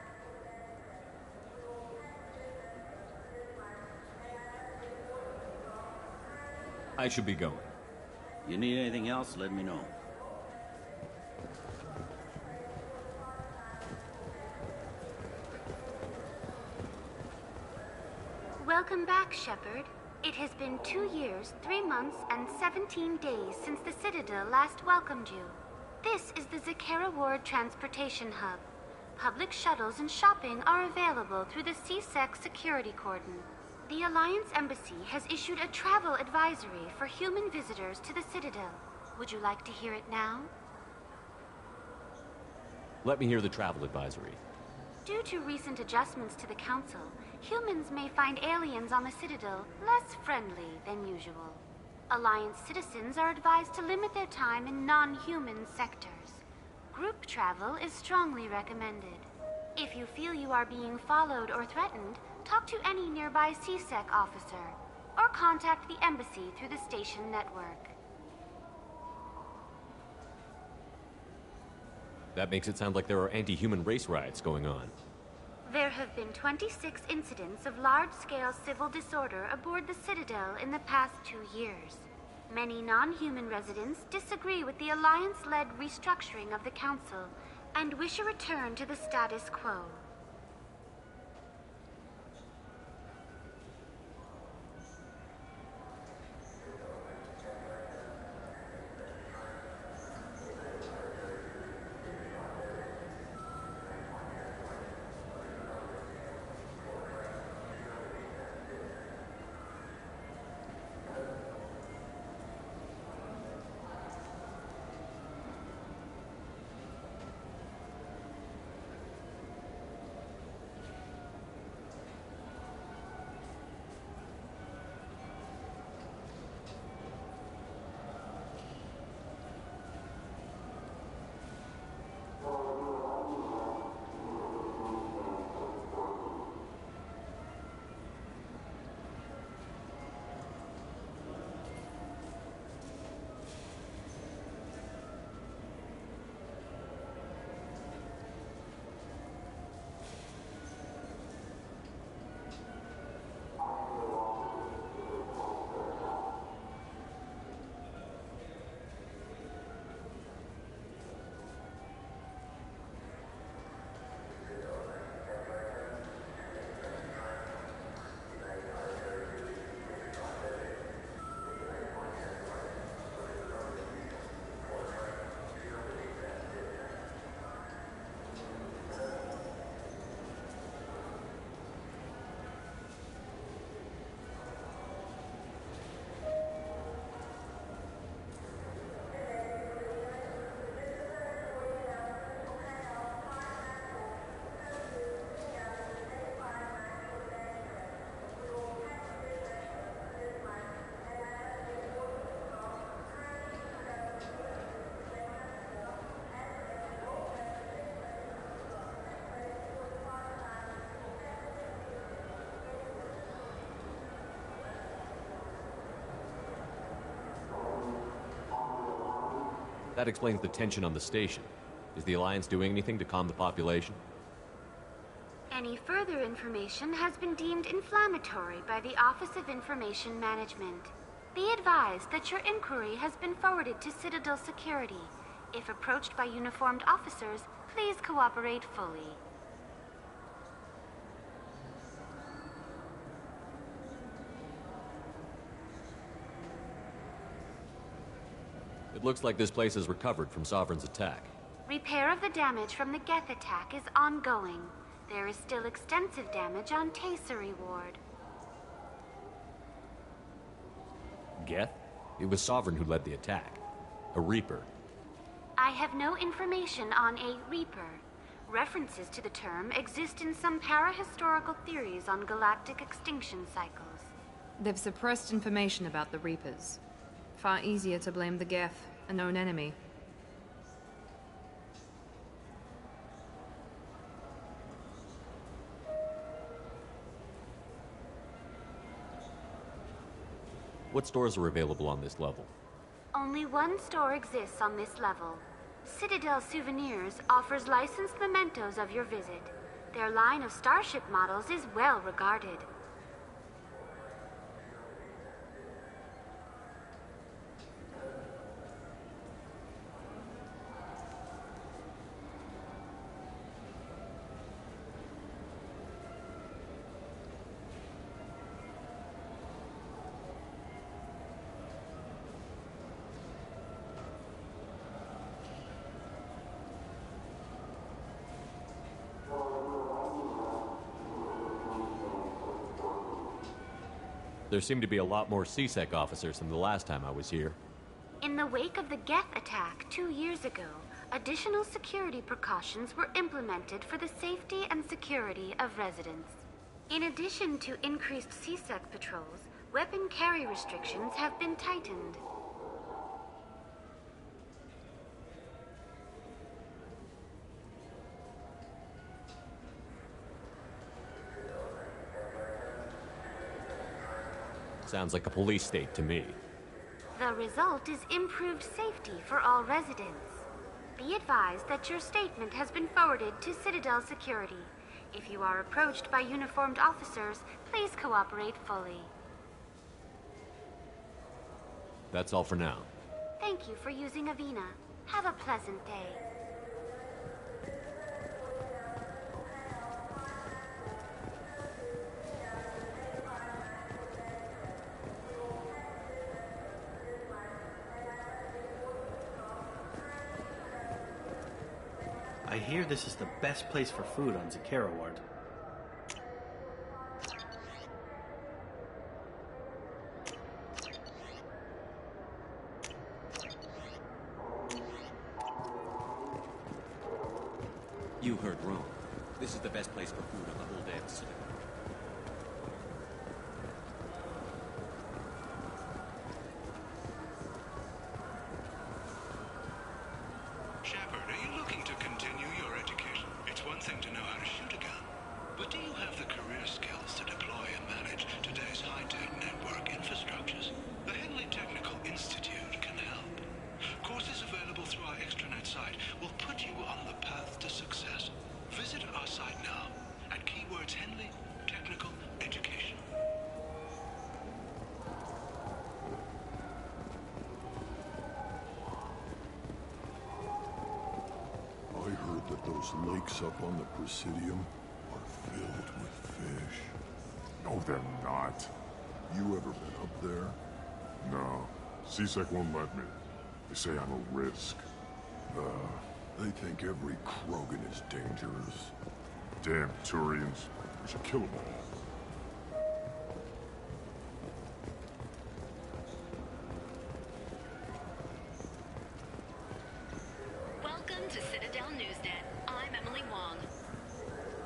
I should be going. You need anything else, let me know. Welcome back, Shepard. It has been 2 years, 3 months, and 17 days since the Citadel last welcomed you. This is the Zakera Ward Transportation Hub. Public shuttles and shopping are available through the C-Sec security cordon. The Alliance Embassy has issued a travel advisory for human visitors to the Citadel. Would you like to hear it now? Let me hear the travel advisory. Due to recent adjustments to the Council, humans may find aliens on the Citadel less friendly than usual. Alliance citizens are advised to limit their time in non-human sectors. Group travel is strongly recommended. If you feel you are being followed or threatened, talk to any nearby C-Sec officer, or contact the Embassy through the station network. That makes it sound like there are anti-human race riots going on. There have been 26 incidents of large-scale civil disorder aboard the Citadel in the past 2 years. Many non-human residents disagree with the Alliance-led restructuring of the Council and wish a return to the status quo. That explains the tension on the station. Is the Alliance doing anything to calm the population? Any further information has been deemed inflammatory by the Office of Information Management. Be advised that your inquiry has been forwarded to Citadel Security. If approached by uniformed officers, please cooperate fully. It looks like this place has recovered from Sovereign's attack. Repair of the damage from the Geth attack is ongoing. There is still extensive damage on Taycery Ward. Geth? It was Sovereign who led the attack. A Reaper. I have no information on a Reaper. References to the term exist in some parahistorical theories on galactic extinction cycles. They've suppressed information about the Reapers. Far easier to blame the Geth, a known enemy. What stores are available on this level? Only one store exists on this level. Citadel Souvenirs offers licensed mementos of your visit. Their line of starship models is well regarded. There seem to be a lot more CSEC officers than the last time I was here. In the wake of the Geth attack 2 years ago, additional security precautions were implemented for the safety and security of residents. In addition to increased CSEC patrols, weapon carry restrictions have been tightened. Sounds like a police state to me. The result is improved safety for all residents. Be advised that your statement has been forwarded to Citadel Security. If you are approached by uniformed officers, please cooperate fully. That's all for now. Thank you for using Avina. Have a pleasant day. I hear this is the best place for food on Zakera Ward. You heard wrong. This is the best place for food on the whole damn city. Shepard, are you looking to continue your education? It's one thing to know how to shoot a gun, but do you have the career skills to deploy and manage today's high-tech network infrastructures? The Henley Technical Institute can help. Courses available through our extranet site will put you on the path to success. Visit our site now at keywords Henley Technical Education. I heard that those lakes up on the Presidium are filled with fish. No, they're not. You ever been up there? No. CSEC won't let me. They say I'm a risk. They think every Krogan is dangerous. Damn Turians. We should kill them all. Welcome to Citadel Newsnet. I'm Emily Wong.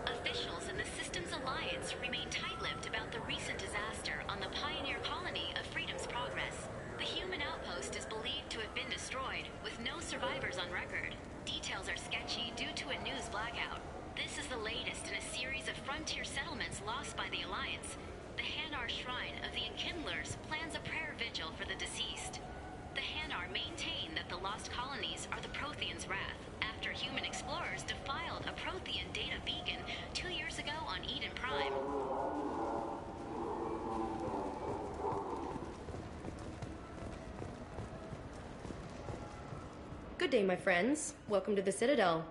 Officials in the Systems Alliance remain tight-lipped about the recent disaster on the pioneer colony of Freedom's Progress. The human outpost is believed to have been destroyed, with no survivors on record. Details are sketchy due to a news blackout. This is the latest in a series of frontier settlements lost by the Alliance. The Hanar Shrine of the Enkindlers plans a prayer vigil for the deceased. The Hanar maintain that the lost colonies are the Protheans' wrath, after human explorers defiled a Prothean data beacon 2 years ago on Eden Prime. Good day, my friends. Welcome to the Citadel.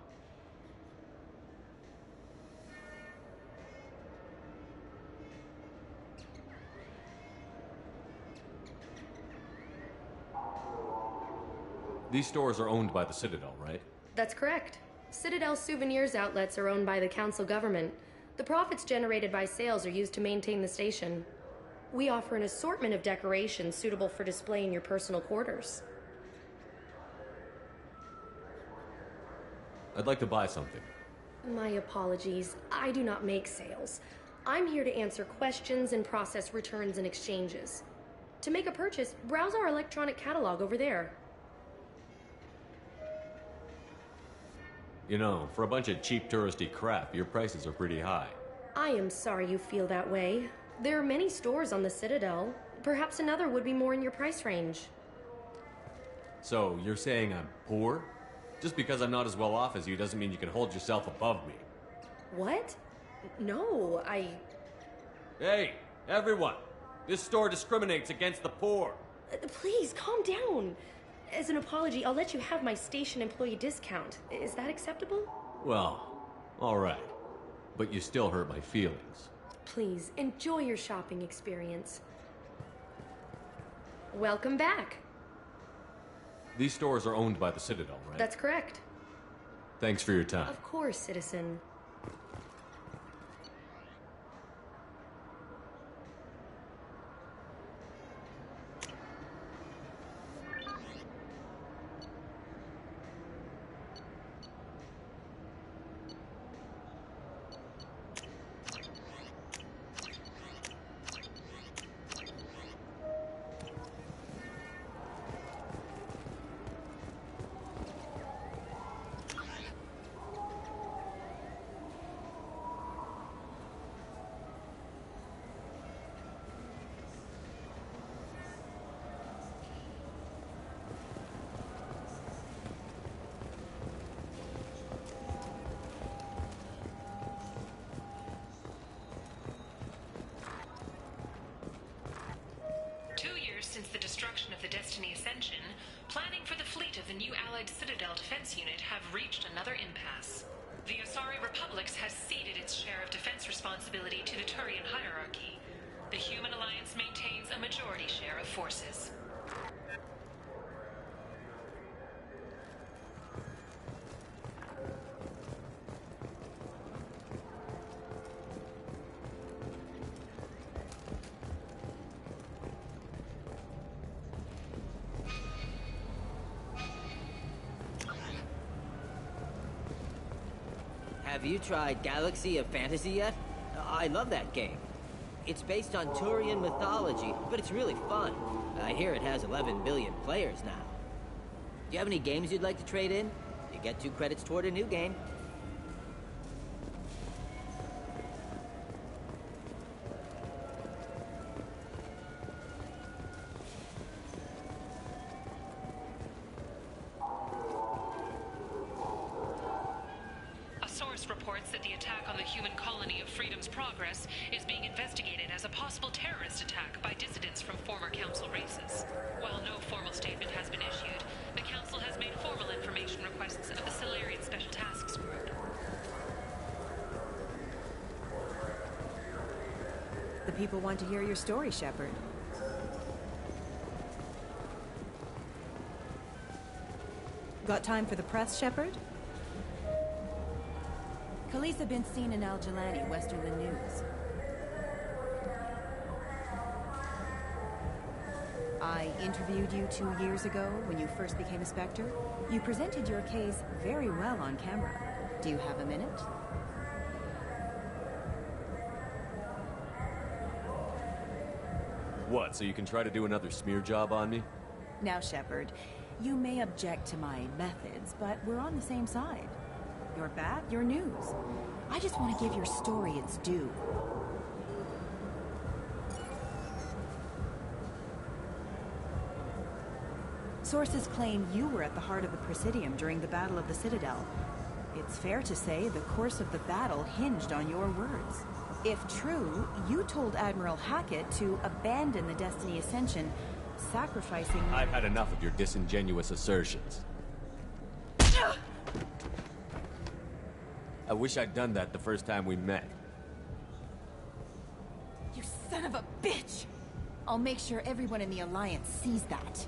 These stores are owned by the Citadel, right? That's correct. Citadel souvenirs outlets are owned by the Council government. The profits generated by sales are used to maintain the station. We offer an assortment of decorations suitable for display in your personal quarters. I'd like to buy something. My apologies. I do not make sales. I'm here to answer questions and process returns and exchanges. To make a purchase, browse our electronic catalog over there. You know, for a bunch of cheap touristy crap, your prices are pretty high. I am sorry you feel that way. There are many stores on the Citadel. Perhaps another would be more in your price range. So, you're saying I'm poor? Just because I'm not as well off as you doesn't mean you can hold yourself above me. What? No, Hey, everyone! This store discriminates against the poor. Please, calm down. As an apology, I'll let you have my station employee discount. Is that acceptable? Well, alright. But you still hurt my feelings. Please, enjoy your shopping experience. Welcome back. These stores are owned by the Citadel, right? That's correct. Thanks for your time. Of course, citizen. Destiny Ascension, planning for the fleet of the new Allied Citadel Defense Unit have reached another impasse. The Asari Republics has ceded its share of defense responsibility to the Turian hierarchy. The Human Alliance maintains a majority share of forces. Have you tried Galaxy of Fantasy yet? I love that game. It's based on Turian mythology, but it's really fun. I hear it has 11 billion players now. Do you have any games you'd like to trade in? You get 2 credits toward a new game. Reports that the attack on the human colony of Freedom's Progress is being investigated as a possible terrorist attack by dissidents from former Council races. While no formal statement has been issued, the Council has made formal information requests of the Solarian Special Tasks Group. The people want to hear your story, Shepard. Got time for the press, Shepard? Khaleesa been seen in Al-Jalani, Westerland News. I interviewed you 2 years ago when you first became a Spectre. You presented your case very well on camera. Do you have a minute? What, so you can try to do another smear job on me? Now, Shepard, you may object to my methods, but we're on the same side. Your bat, your news. I just want to give your story its due. Sources claim you were at the heart of the Presidium during the Battle of the Citadel. It's fair to say the course of the battle hinged on your words. If true, you told Admiral Hackett to abandon the Destiny Ascension, sacrificing... I've had enough of your disingenuous assertions. I wish I'd done that the first time we met. You son of a bitch! I'll make sure everyone in the Alliance sees that.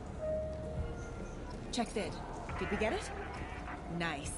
Check vid. Did we get it? Nice.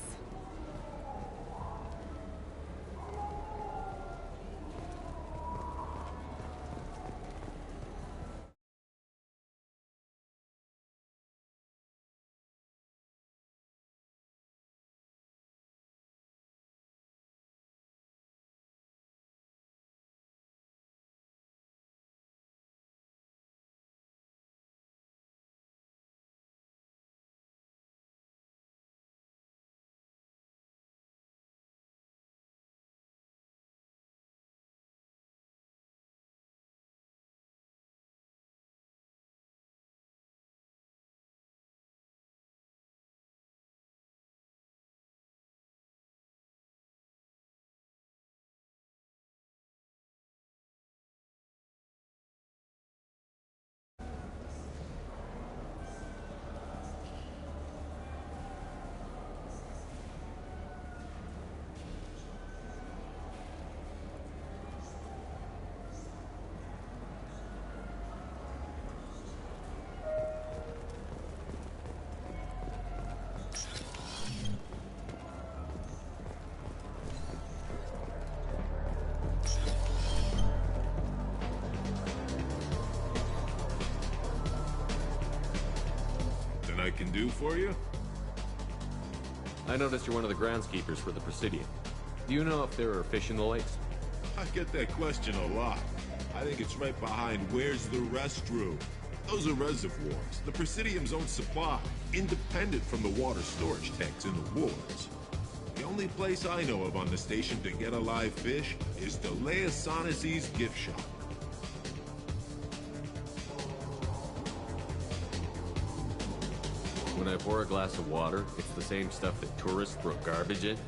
I can do for you? I noticed you're one of the groundskeepers for the Presidium. Do you know if there are fish in the lakes? I get that question a lot. I think it's right behind where's the restroom. Those are reservoirs, the Presidium's own supply, independent from the water storage tanks in the wars. The only place I know of on the station to get a live fish is the Leia Sonasy's gift shop. When I pour a glass of water, it's the same stuff that tourists throw garbage in?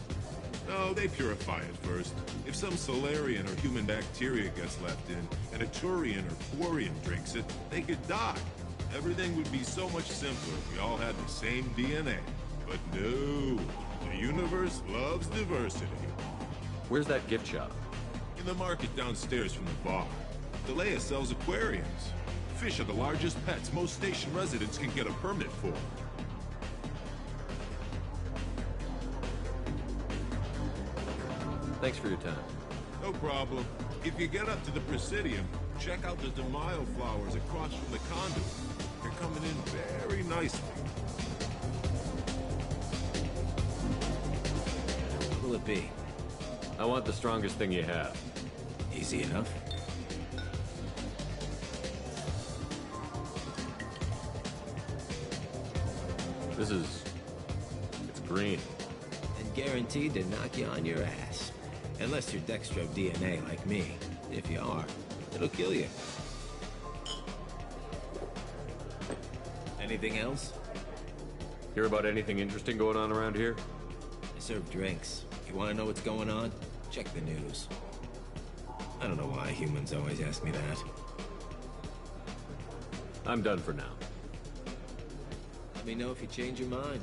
No, they purify it first. If some Solarian or human bacteria gets left in, and a Turian or Quarian drinks it, they could die. Everything would be so much simpler if we all had the same DNA. But no, the universe loves diversity. Where's that gift shop? In the market downstairs from the bar. Delea sells aquariums. Fish are the largest pets most station residents can get a permit for. Thanks for your time. No problem. If you get up to the Presidium, check out the DeMaio flowers across from the conduit. They're coming in very nicely. What will it be? I want the strongest thing you have. Easy enough. It's green. And guaranteed to knock you on your ass. Unless you're Dextro DNA like me. If you are, it'll kill you. Anything else? Hear about anything interesting going on around here? I serve drinks. You want to know what's going on? Check the news. I don't know why humans always ask me that. I'm done for now. Let me know if you change your mind.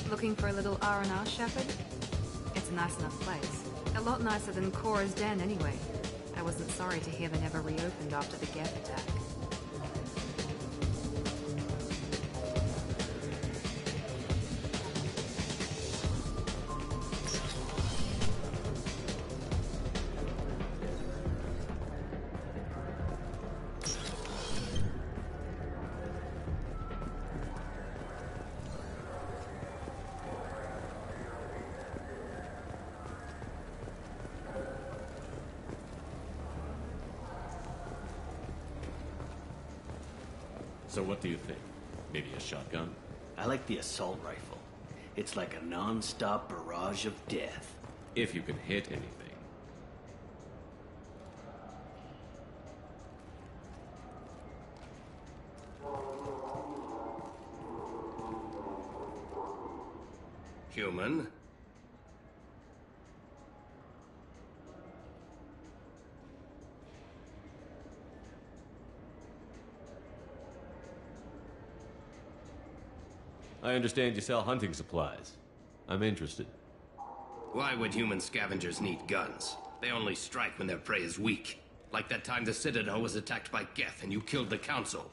Looking for a little R&R, Shepard? It's a nice enough place. A lot nicer than Cora's den, anyway. I wasn't sorry to hear they never reopened after the Geth attack. So what do you think? Maybe a shotgun? I like the assault rifle. It's like a non-stop barrage of death. If you can hit anything. Human? I understand you sell hunting supplies. I'm interested. Why would human scavengers need guns? They only strike when their prey is weak. Like that time the Citadel was attacked by Geth and you killed the Council.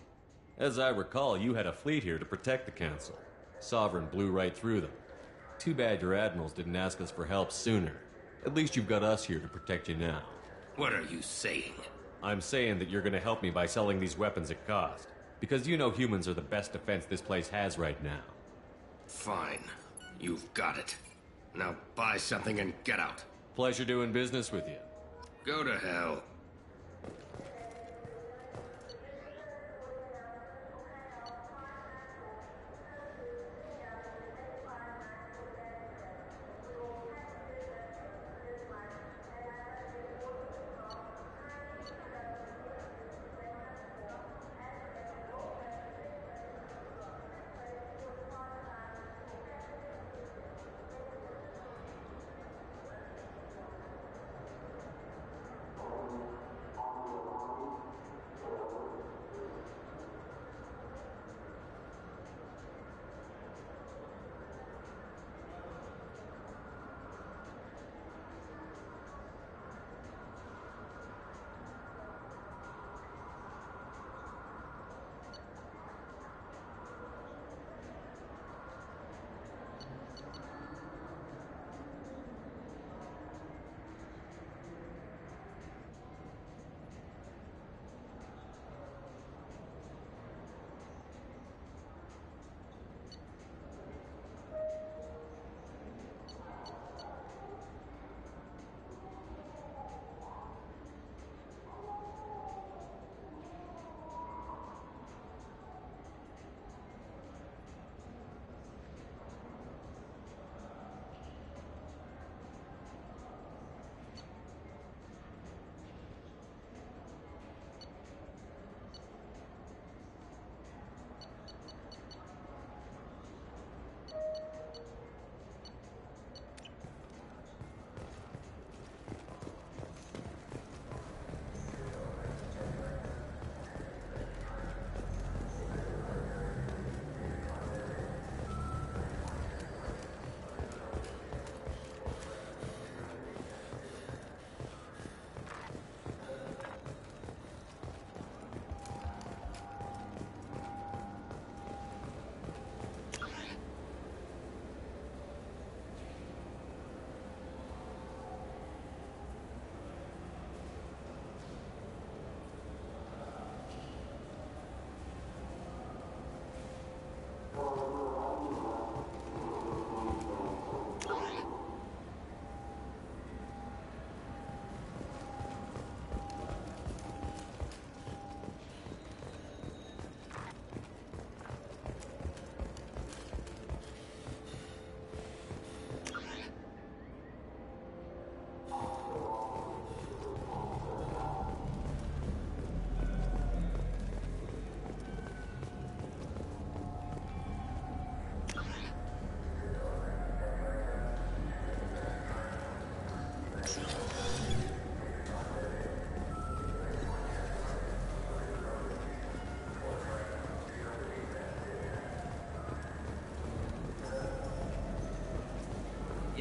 As I recall, you had a fleet here to protect the Council. Sovereign blew right through them. Too bad your admirals didn't ask us for help sooner. At least you've got us here to protect you now. What are you saying? I'm saying that you're gonna help me by selling these weapons at cost. Because you know humans are the best defense this place has right now. Fine. You've got it. Now buy something and get out. Pleasure doing business with you. Go to hell.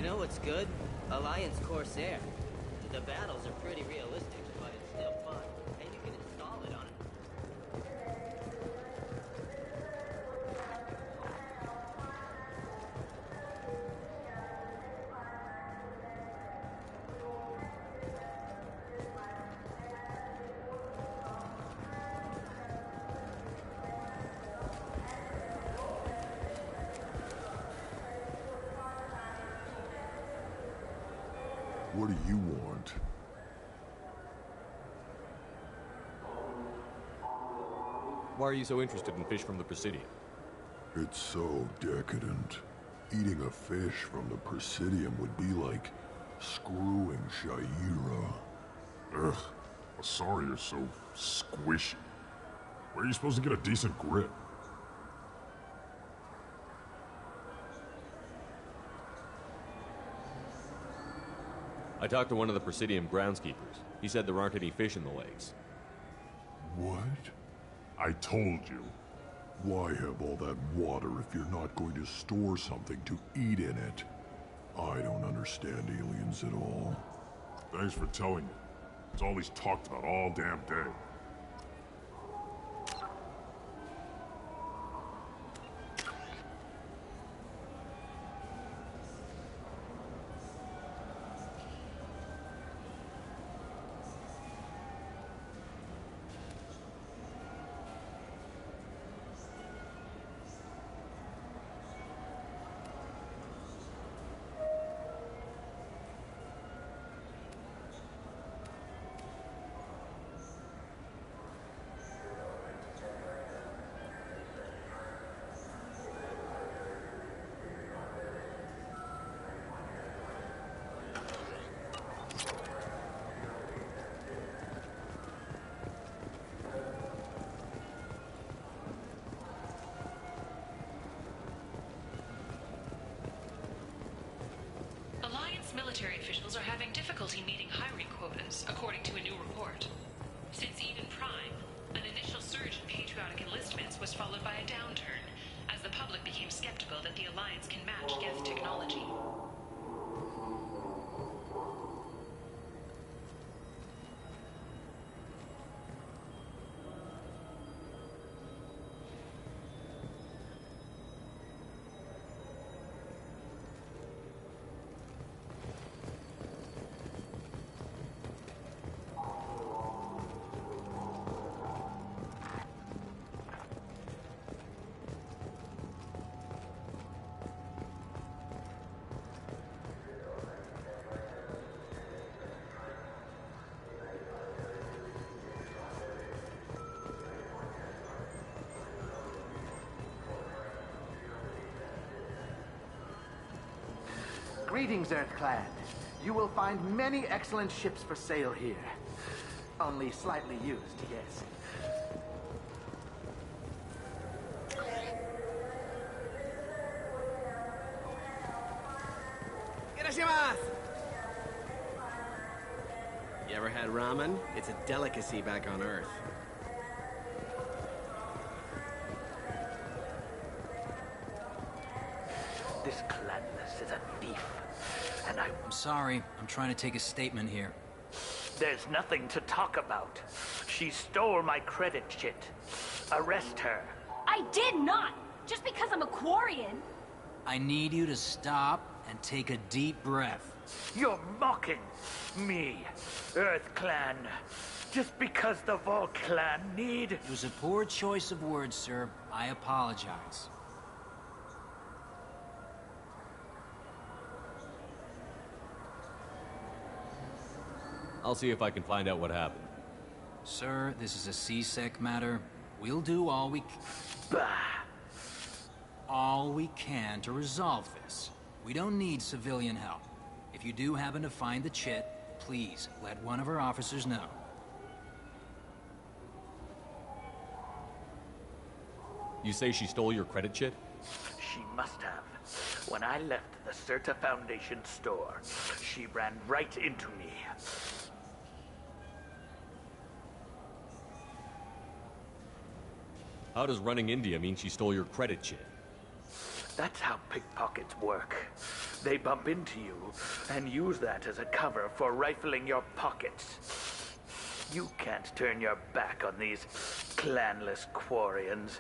You know what's good? Alliance Corsair. The battles are pretty realistic, but it's still fun. And you can install it on it. What do you want? Why are you so interested in fish from the Presidium? It's so decadent. Eating a fish from the Presidium would be like screwing Shaira. Ugh, sorry you're so squishy. Where are you supposed to get a decent grip? I talked to one of the Presidium groundskeepers. He said there aren't any fish in the lakes. What? I told you. Why have all that water if you're not going to store something to eat in it? I don't understand aliens at all. Thanks for telling me. It's all he's talked about all damn day. Military officials are having difficulty meeting hiring quotas, according to a new report. Since Eden Prime, an initial surge in patriotic enlistments was followed by a downturn, as the public became skeptical that the Alliance can match Geth technology. Greetings, EarthClan. You will find many excellent ships for sale here. Only slightly used, yes. You ever had ramen? It's a delicacy back on Earth. This Cladnus is a thief, and I'm sorry. I'm trying to take a statement here. There's nothing to talk about. She stole my credit chit. Arrest her. I did not! Just because I'm a Quarian! I need you to stop and take a deep breath. You're mocking me, EarthClan. Just because the Volclan need... It was a poor choice of words, sir. I apologize. I'll see if I can find out what happened. Sir, this is a C-Sec matter. We'll do all we can to resolve this. We don't need civilian help. If you do happen to find the chit, please let one of our officers know. You say she stole your credit chit? She must have. When I left the Certa Foundation store, she ran right into me. How does running India mean she stole your credit chit? That's how pickpockets work. They bump into you and use that as a cover for rifling your pockets. You can't turn your back on these clanless Quarians.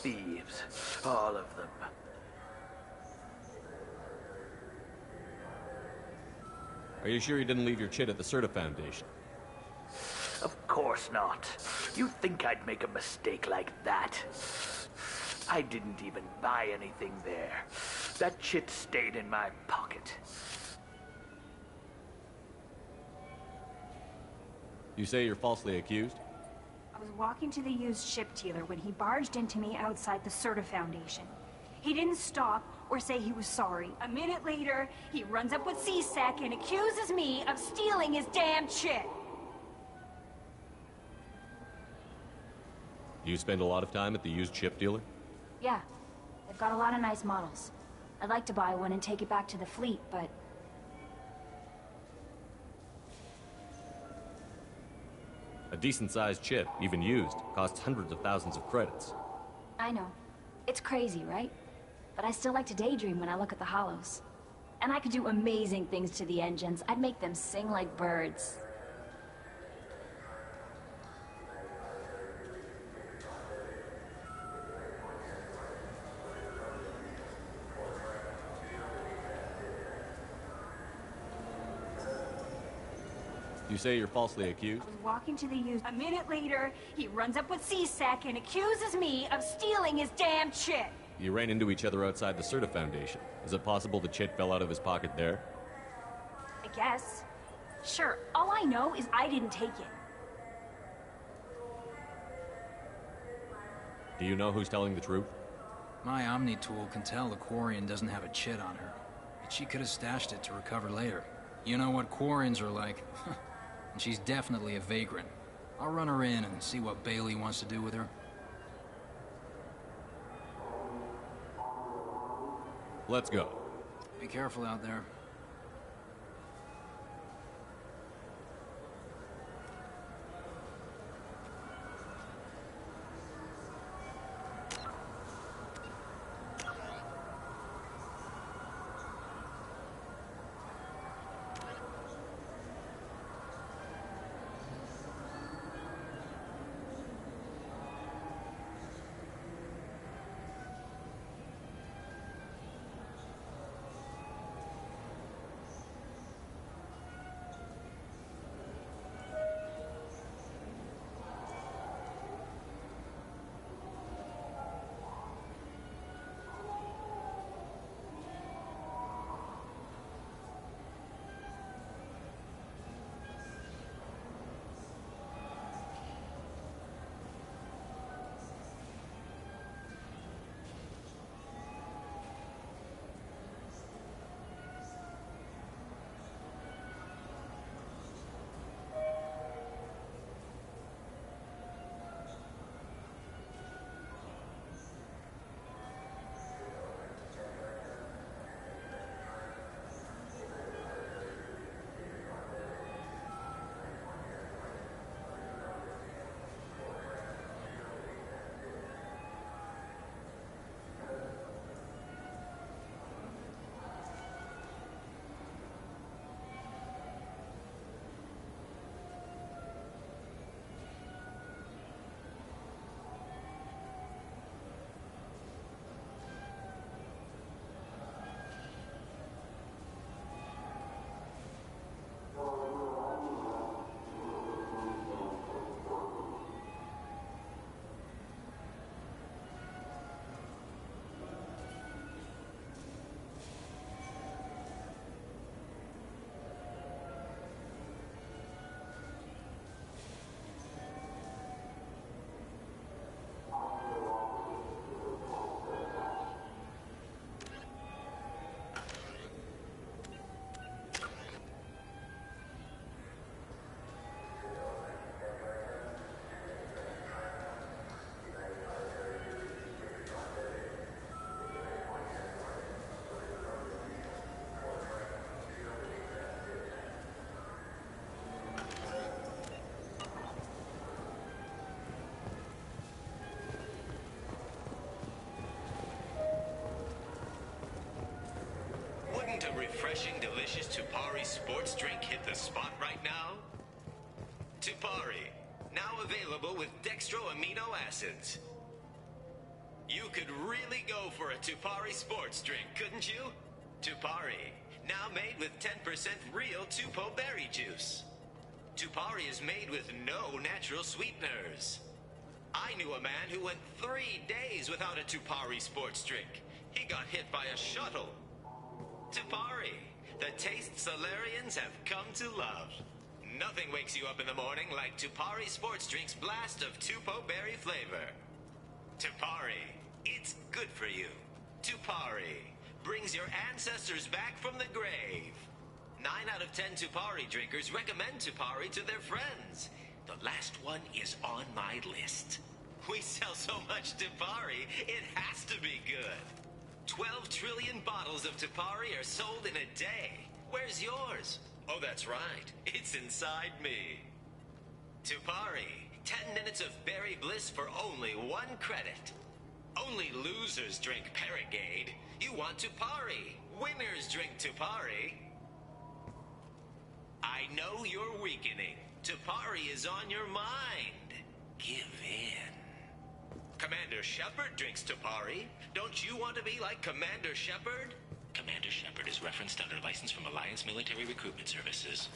Thieves, all of them. Are you sure you didn't leave your chit at the Serta Foundation? Of course not. You think I'd make a mistake like that? I didn't even buy anything there. That chit stayed in my pocket. You say you're falsely accused? I was walking to the used ship dealer when he barged into me outside the Serta Foundation. He didn't stop or say he was sorry. A minute later, he runs up with C-Sec and accuses me of stealing his damn chit. Do you spend a lot of time at the used ship dealer? Yeah, they've got a lot of nice models. I'd like to buy one and take it back to the fleet, but... A decent-sized chip, even used, costs hundreds of thousands of credits. I know. It's crazy, right? But I still like to daydream when I look at the hollows. And I could do amazing things to the engines. I'd make them sing like birds. You say you're falsely accused? I was walking to the used... A minute later, he runs up with C-Sec and accuses me of stealing his damn chit. You ran into each other outside the Serta Foundation. Is it possible the chit fell out of his pocket there? I guess. Sure, all I know is I didn't take it. Do you know who's telling the truth? My Omni tool can tell the Quarian doesn't have a chit on her. But she could have stashed it to recover later. You know what Quarians are like. And she's definitely a vagrant. I'll run her in and see what Bailey wants to do with her. Let's go. Be careful out there. refreshing, delicious Tupari sports drink hit the spot right now? Tupari, now available with dextro amino acids. You could really go for a Tupari sports drink, couldn't you? Tupari, now made with 10% real Tupo berry juice. Tupari is made with no natural sweeteners. I knew a man who went 3 days without a Tupari sports drink. He got hit by a shuttle. Tupari, the taste Solarians have come to love. Nothing wakes you up in the morning like Tupari sports drink's blast of Tupo berry flavor. Tupari, it's good for you. Tupari brings your ancestors back from the grave. 9 out of 10 Tupari drinkers recommend Tupari to their friends. The last one is on my list. We sell so much Tupari, it has to be good. 12 trillion bottles of Tupari are sold in a day. Where's yours? Oh, that's right. It's inside me. Tupari, 10 minutes of berry bliss for only 1 credit. Only losers drink Paragade. You want Tupari. Winners drink Tupari. I know you're weakening. Tupari is on your mind. Give in. Commander Shepard drinks Tupari. Don't you want to be like Commander Shepard? Commander Shepard is referenced under license from Alliance Military Recruitment Services.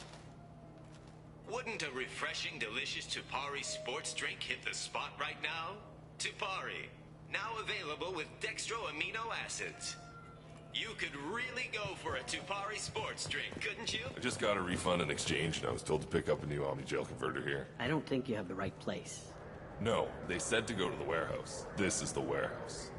Wouldn't a refreshing, delicious Tupari sports drink hit the spot right now? Tupari, now available with dextro amino acids. You could really go for a Tupari sports drink, couldn't you? I just got a refund and exchange, and I was told to pick up a new Omni Gel converter here. I don't think you have the right place. No, they said to go to the warehouse. This is the warehouse.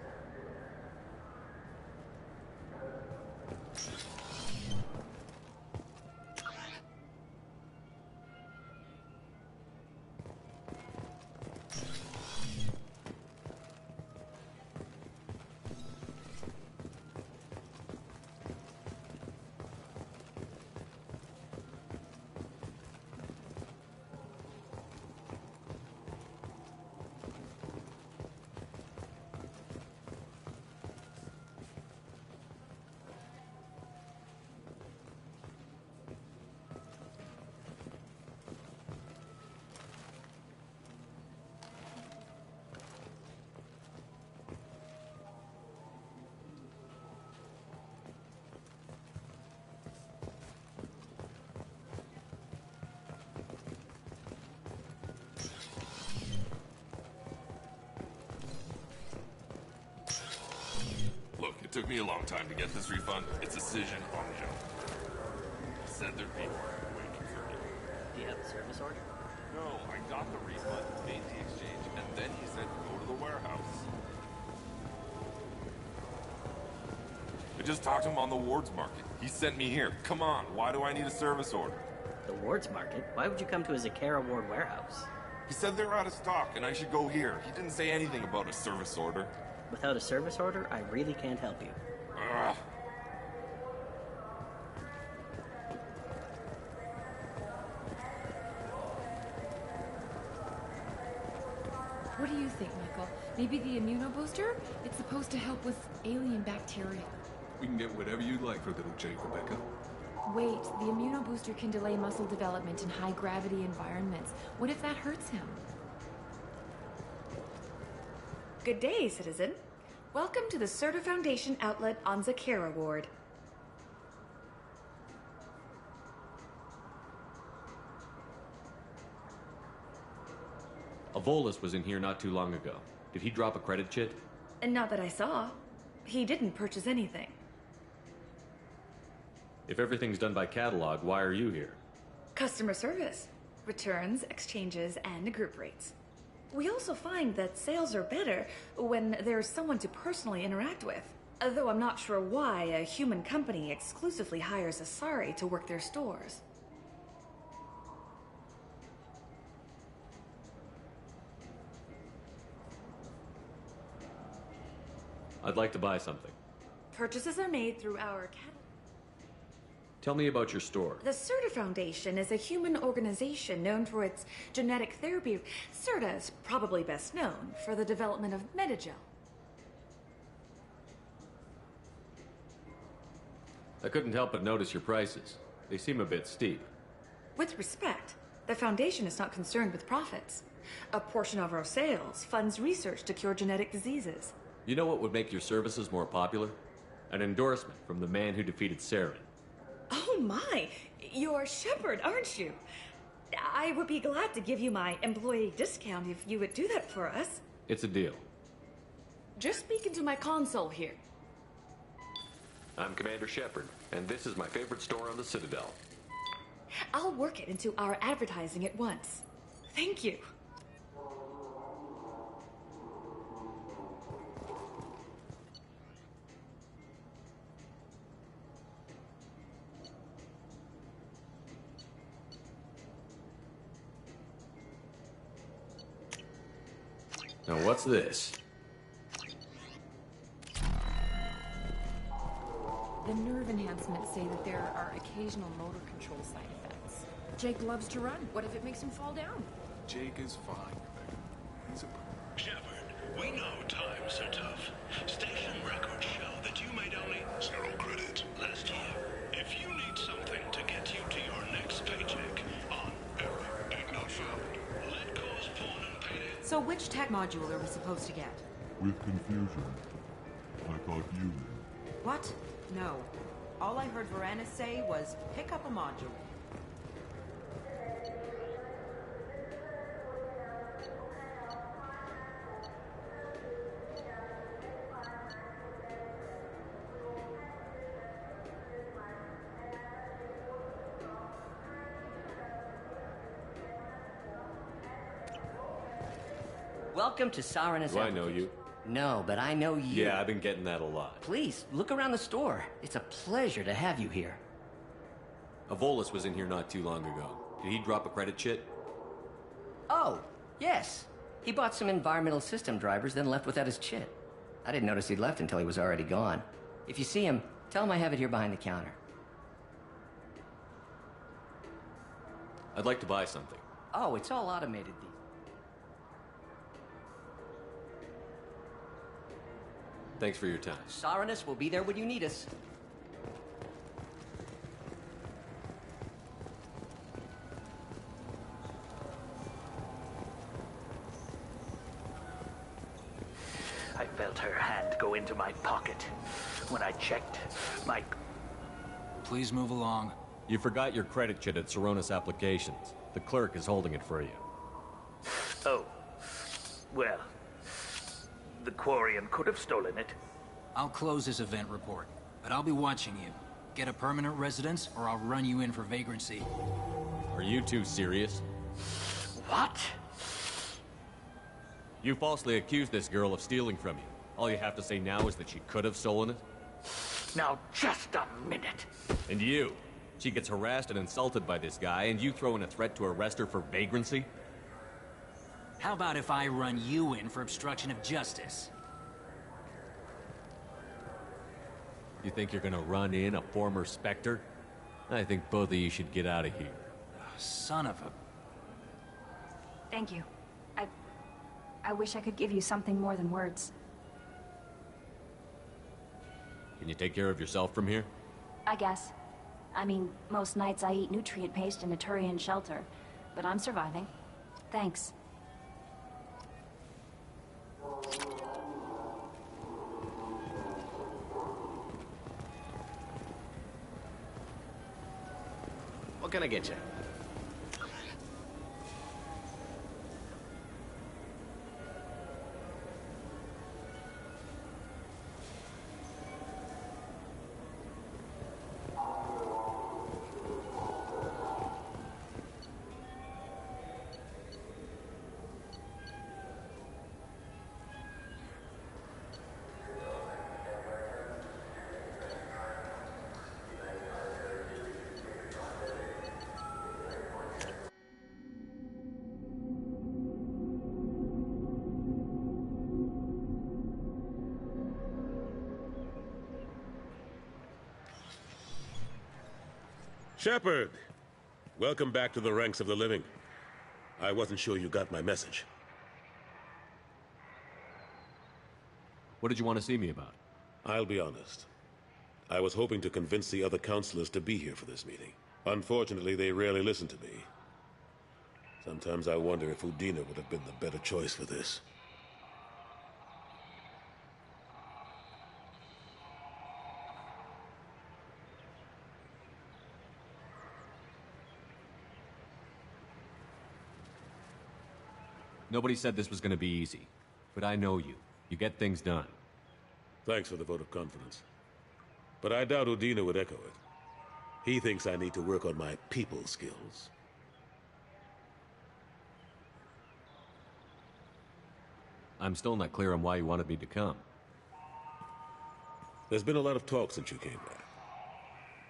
Look, it took me a long time to get this refund. It's Cision Omni Gel. Said there'd be waiting for me. Do you have a service order? No, I got the refund, made the exchange, and then he said go to the warehouse. I just talked to him on the Wards Market. He sent me here. Come on, why do I need a service order? The Wards Market? Why would you come to a Zakara Ward warehouse? He said they're out of stock and I should go here. He didn't say anything about a service order. Without a service order, I really can't help you. Ugh. What do you think, Michael? Maybe the immunobooster? It's supposed to help with alien bacteria. We can get whatever you'd like for little Jake, Rebecca. Wait, the immunobooster can delay muscle development in high-gravity environments. What if that hurts him? Good day, citizen. Welcome to the Serta Foundation outlet on Zakara Ward. Avolis was in here not too long ago. Did he drop a credit chit? And not that I saw. He didn't purchase anything. If everything's done by catalog, why are you here? Customer service. Returns, exchanges, and group rates. We also find that sales are better when there's someone to personally interact with. Though I'm not sure why a human company exclusively hires Asari to work their stores. I'd like to buy something. Purchases are made through our catalog. Tell me about your store. The Serta Foundation is a human organization known for its genetic therapy. Serta is probably best known for the development of Metagel. I couldn't help but notice your prices. They seem a bit steep. With respect, the Foundation is not concerned with profits. A portion of our sales funds research to cure genetic diseases. You know what would make your services more popular? An endorsement from the man who defeated Saren. Oh my! You're Shepard, aren't you? I would be glad to give you my employee discount if you would do that for us. It's a deal. Just speaking to my console here. I'm Commander Shepard, and this is my favorite store on the Citadel. I'll work it into our advertising at once. Thank you. Now what's this? The nerve enhancements say that there are occasional motor control side effects. Jake loves to run. What if it makes him fall down? Jake is fine, Rebecca. He's a... Shepard, we know times are tough. Station records show that you made only 0 credit last year. If you need something to get you to your next paycheck on error ain't not found, let cause pawn and payday. So which tech module are we supposed to get? With confusion. I thought you knew. What? No. All I heard Varanus say was, pick up a module. Welcome to Sarenus. Do I know you? No, but I know you. Yeah, I've been getting that a lot. Please, look around the store. It's a pleasure to have you here. Avolis was in here not too long ago. Did he drop a credit chit? Oh, yes. He bought some environmental system drivers, then left without his chit. I didn't notice he'd left until he was already gone. If you see him, tell him I have it here behind the counter. I'd like to buy something. Oh, it's all automated these. Thanks for your time. Sarenus will be there when you need us. I felt her hand go into my pocket. When I checked, my... Please move along. You forgot your credit chit at Saronis Applications. The clerk is holding it for you. Oh. Well, the Quarian could have stolen it. I'll close this event report, but I'll be watching you. Get a permanent residence, or I'll run you in for vagrancy. Are you two serious? What? You falsely accused this girl of stealing from you. All you have to say now is that she could have stolen it? Now, just a minute. And you? She gets harassed and insulted by this guy, and you throw in a threat to arrest her for vagrancy? How about if I run you in for obstruction of justice? You think you're gonna run in a former Spectre? I think both of you should get out of here. Son of a... Thank you. I wish I could give you something more than words. Can you take care of yourself from here? I guess. I mean, most nights I eat nutrient paste in a Turian shelter, but I'm surviving. Thanks. What can I get you? Shepard! Welcome back to the ranks of the living. I wasn't sure you got my message. What did you want to see me about? I'll be honest. I was hoping to convince the other councilors to be here for this meeting. Unfortunately, they rarely listen to me. Sometimes I wonder if Udina would have been the better choice for this. Nobody said this was gonna be easy, but I know you. You get things done. Thanks for the vote of confidence. But I doubt Udina would echo it. He thinks I need to work on my people skills. I'm still not clear on why you wanted me to come. There's been a lot of talk since you came back.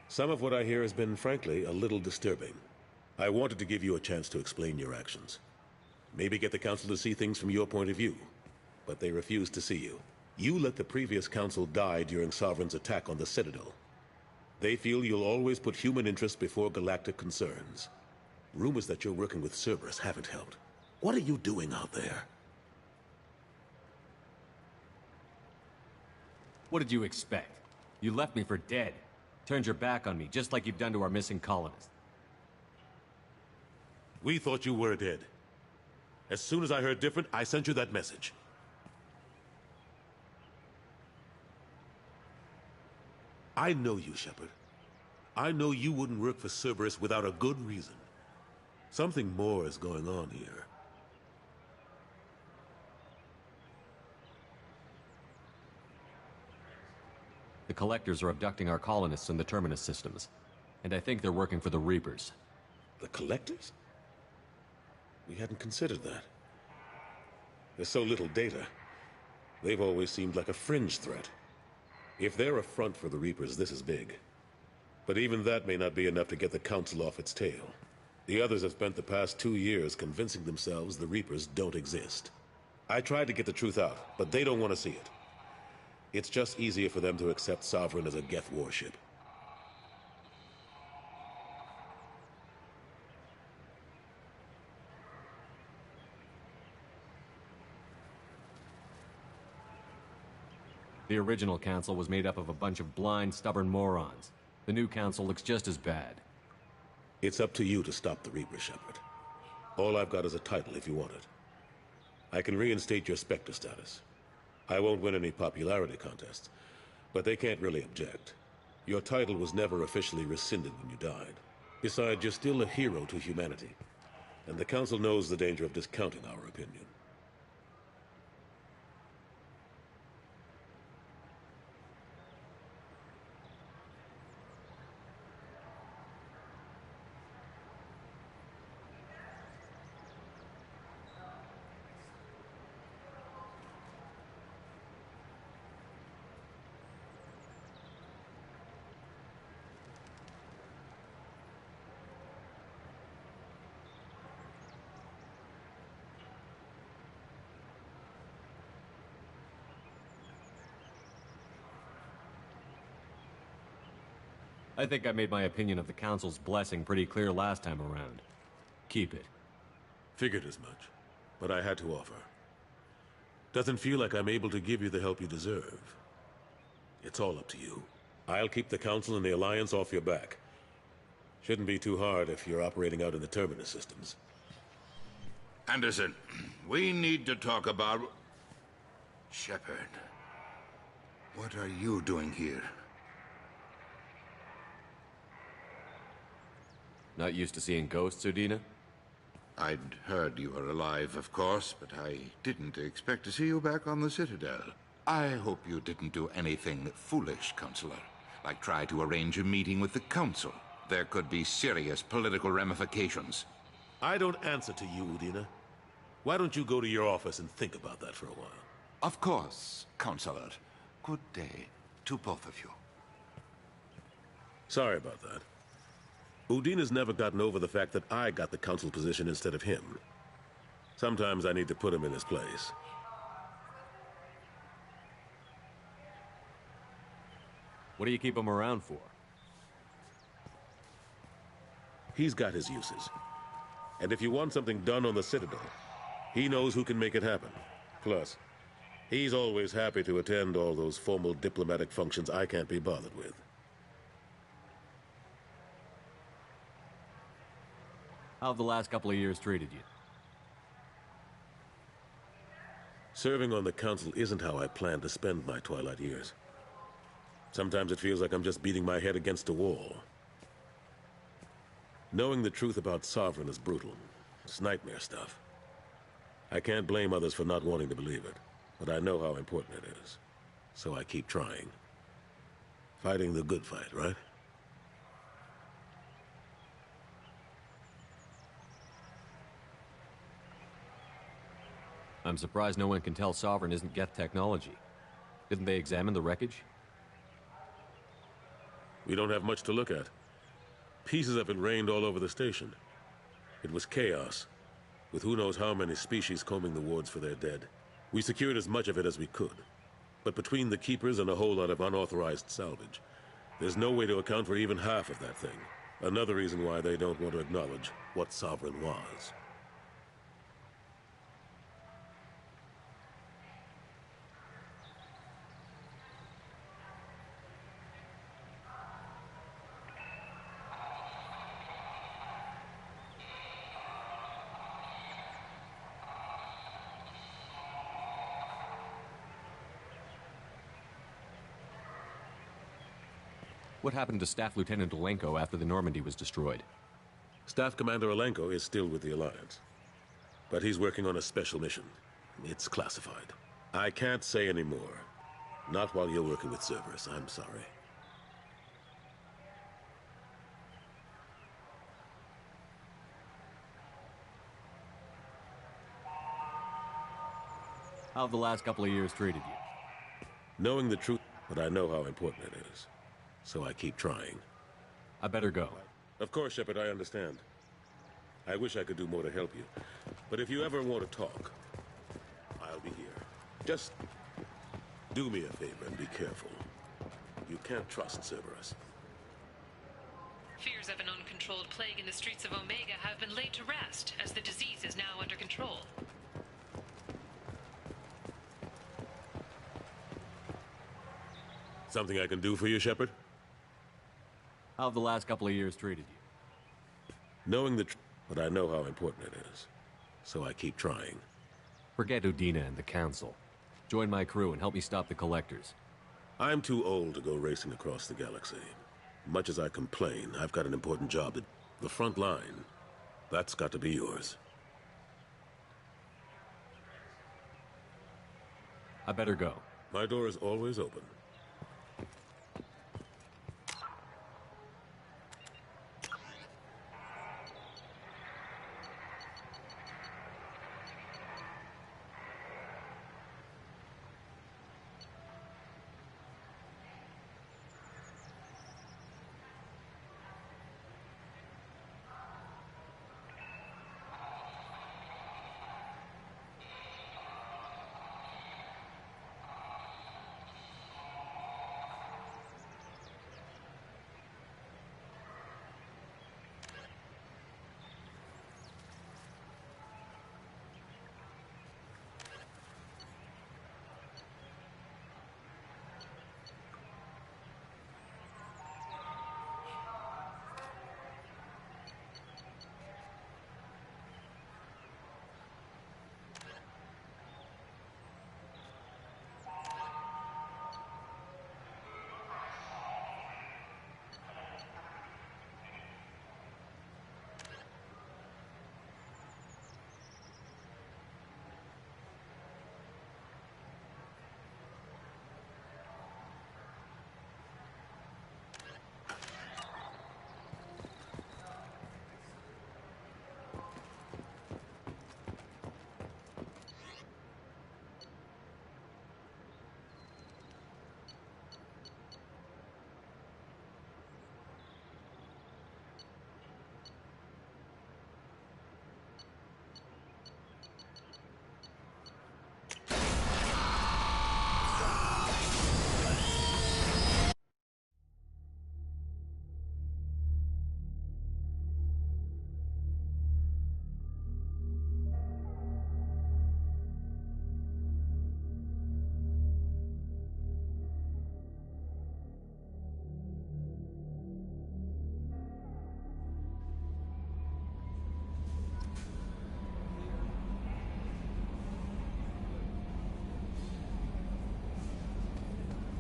Some of what I hear has been, frankly, a little disturbing. I wanted to give you a chance to explain your actions. Maybe get the council to see things from your point of view. But they refused to see you. You let the previous council die during Sovereign's attack on the Citadel. They feel you'll always put human interests before galactic concerns. Rumors that you're working with Cerberus haven't helped. What are you doing out there? What did you expect? You left me for dead. Turned your back on me, just like you've done to our missing colonists. We thought you were dead. As soon as I heard different, I sent you that message. I know you, Shepard. I know you wouldn't work for Cerberus without a good reason. Something more is going on here. The Collectors are abducting our colonists in the Terminus systems. And I think they're working for the Reapers. The Collectors? We hadn't considered that. There's so little data. They've always seemed like a fringe threat. If they're a front for the Reapers, this is big. But even that may not be enough to get the Council off its tail. The others have spent the past 2 years convincing themselves the Reapers don't exist. I tried to get the truth out, but they don't want to see it. It's just easier for them to accept Sovereign as a Geth warship. The original council was made up of a bunch of blind, stubborn morons. The new council looks just as bad. It's up to you to stop the Reaper, Shepard. All I've got is a title if you want it. I can reinstate your Spectre status. I won't win any popularity contests, but they can't really object. Your title was never officially rescinded when you died. Besides, you're still a hero to humanity, and the Council knows the danger of discounting our opinion. I think I made my opinion of the Council's blessing pretty clear last time around. Keep it. Figured as much, but I had to offer. Doesn't feel like I'm able to give you the help you deserve. It's all up to you. I'll keep the Council and the Alliance off your back. Shouldn't be too hard if you're operating out in the Terminus systems. Anderson, we need to talk about... Shepard. What are you doing here? Not used to seeing ghosts, Udina? I'd heard you were alive, of course, but I didn't expect to see you back on the Citadel. I hope you didn't do anything foolish, Counselor. Like try to arrange a meeting with the Council. There could be serious political ramifications. I don't answer to you, Udina. Why don't you go to your office and think about that for a while? Of course, Counselor. Good day to both of you. Sorry about that. Udina's never gotten over the fact that I got the Council position instead of him. Sometimes I need to put him in his place. What do you keep him around for? He's got his uses. And if you want something done on the Citadel, he knows who can make it happen. Plus, he's always happy to attend all those formal diplomatic functions I can't be bothered with. How have the last couple of years treated you? Serving on the council isn't how I plan to spend my twilight years. Sometimes it feels like I'm just beating my head against a wall. Knowing the truth about Sovereign is brutal. It's nightmare stuff. I can't blame others for not wanting to believe it, but I know how important it is. So I keep trying. Fighting the good fight, right? I'm surprised no one can tell Sovereign isn't Geth technology. Didn't they examine the wreckage? We don't have much to look at. Pieces of it rained all over the station. It was chaos, with who knows how many species combing the wards for their dead. We secured as much of it as we could. But between the Keepers and a whole lot of unauthorized salvage, there's no way to account for even half of that thing. Another reason why they don't want to acknowledge what Sovereign was. What happened to Staff Lieutenant Alenko after the Normandy was destroyed? Staff Commander Alenko is still with the Alliance. But he's working on a special mission. It's classified. I can't say any more. Not while you're working with Cerberus, I'm sorry. How have the last couple of years treated you? Knowing the truth, but I know how important it is. So I keep trying. I better go. Of course, Shepard, I understand. I wish I could do more to help you. But if you ever want to talk, I'll be here. Just do me a favor and be careful. You can't trust Cerberus. Fears of an uncontrolled plague in the streets of Omega have been laid to rest, as the disease is now under control. Something I can do for you, Shepard? How have the last couple of years treated you? Knowing the truth, but I know how important it is. So I keep trying. Forget Udina and the Council. Join my crew and help me stop the Collectors. I'm too old to go racing across the galaxy. Much as I complain, I've got an important job to... The front line. That's got to be yours. I better go. My door is always open.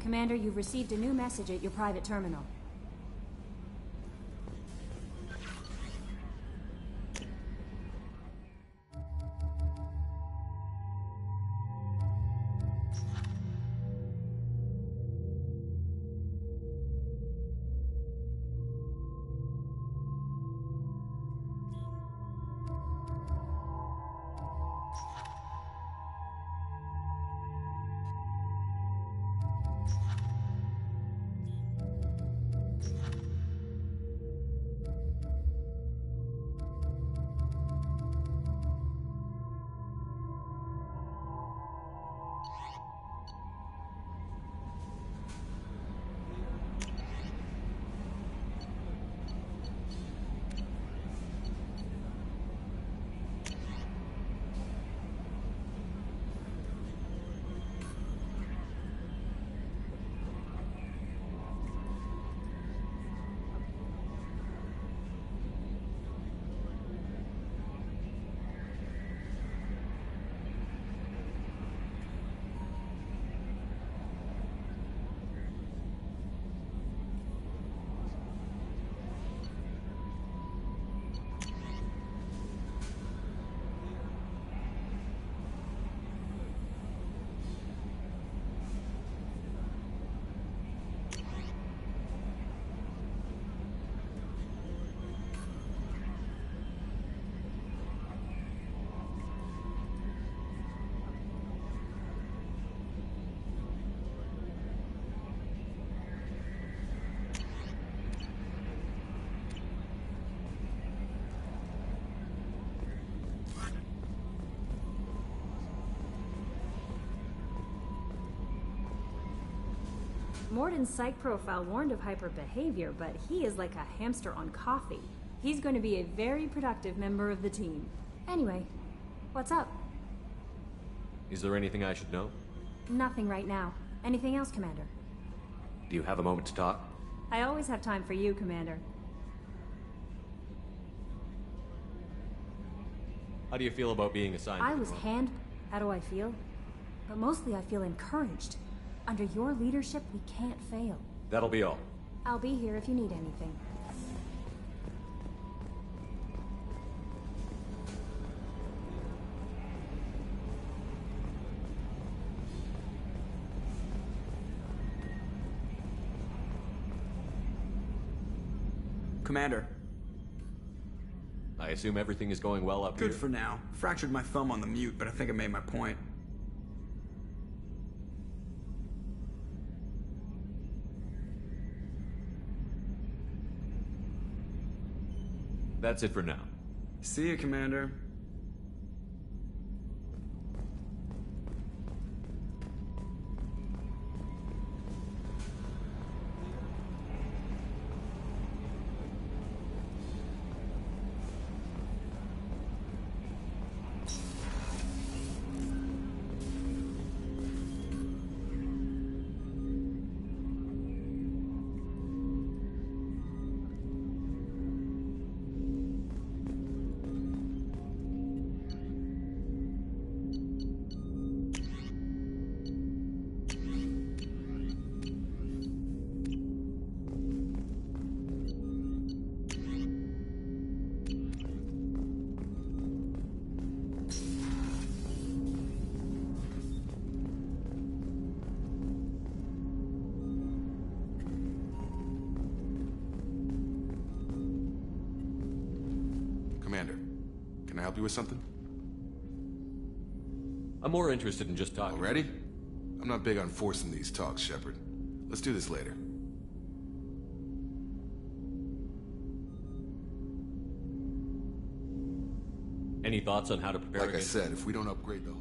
Commander, you've received a new message at your private terminal. Morden's psych profile warned of hyper behavior, but he is like a hamster on coffee. He's going to be a very productive member of the team. Anyway, what's up? Is there anything I should know? Nothing right now. Anything else, Commander? Do you have a moment to talk? I always have time for you, Commander. How do you feel about being assigned? I was How do I feel? But mostly I feel encouraged. Under your leadership, we can't fail. That'll be all. I'll be here if you need anything. Commander. I assume everything is going well up here? Good for now. Fractured my thumb on the mute, but I think I made my point. That's it for now. See you, Commander. Commander, can I help you with something? I'm more interested in just talking. Already? I'm not big on forcing these talks, Shepard. Let's do this later. Any thoughts on how to prepare Like I said, if we don't upgrade the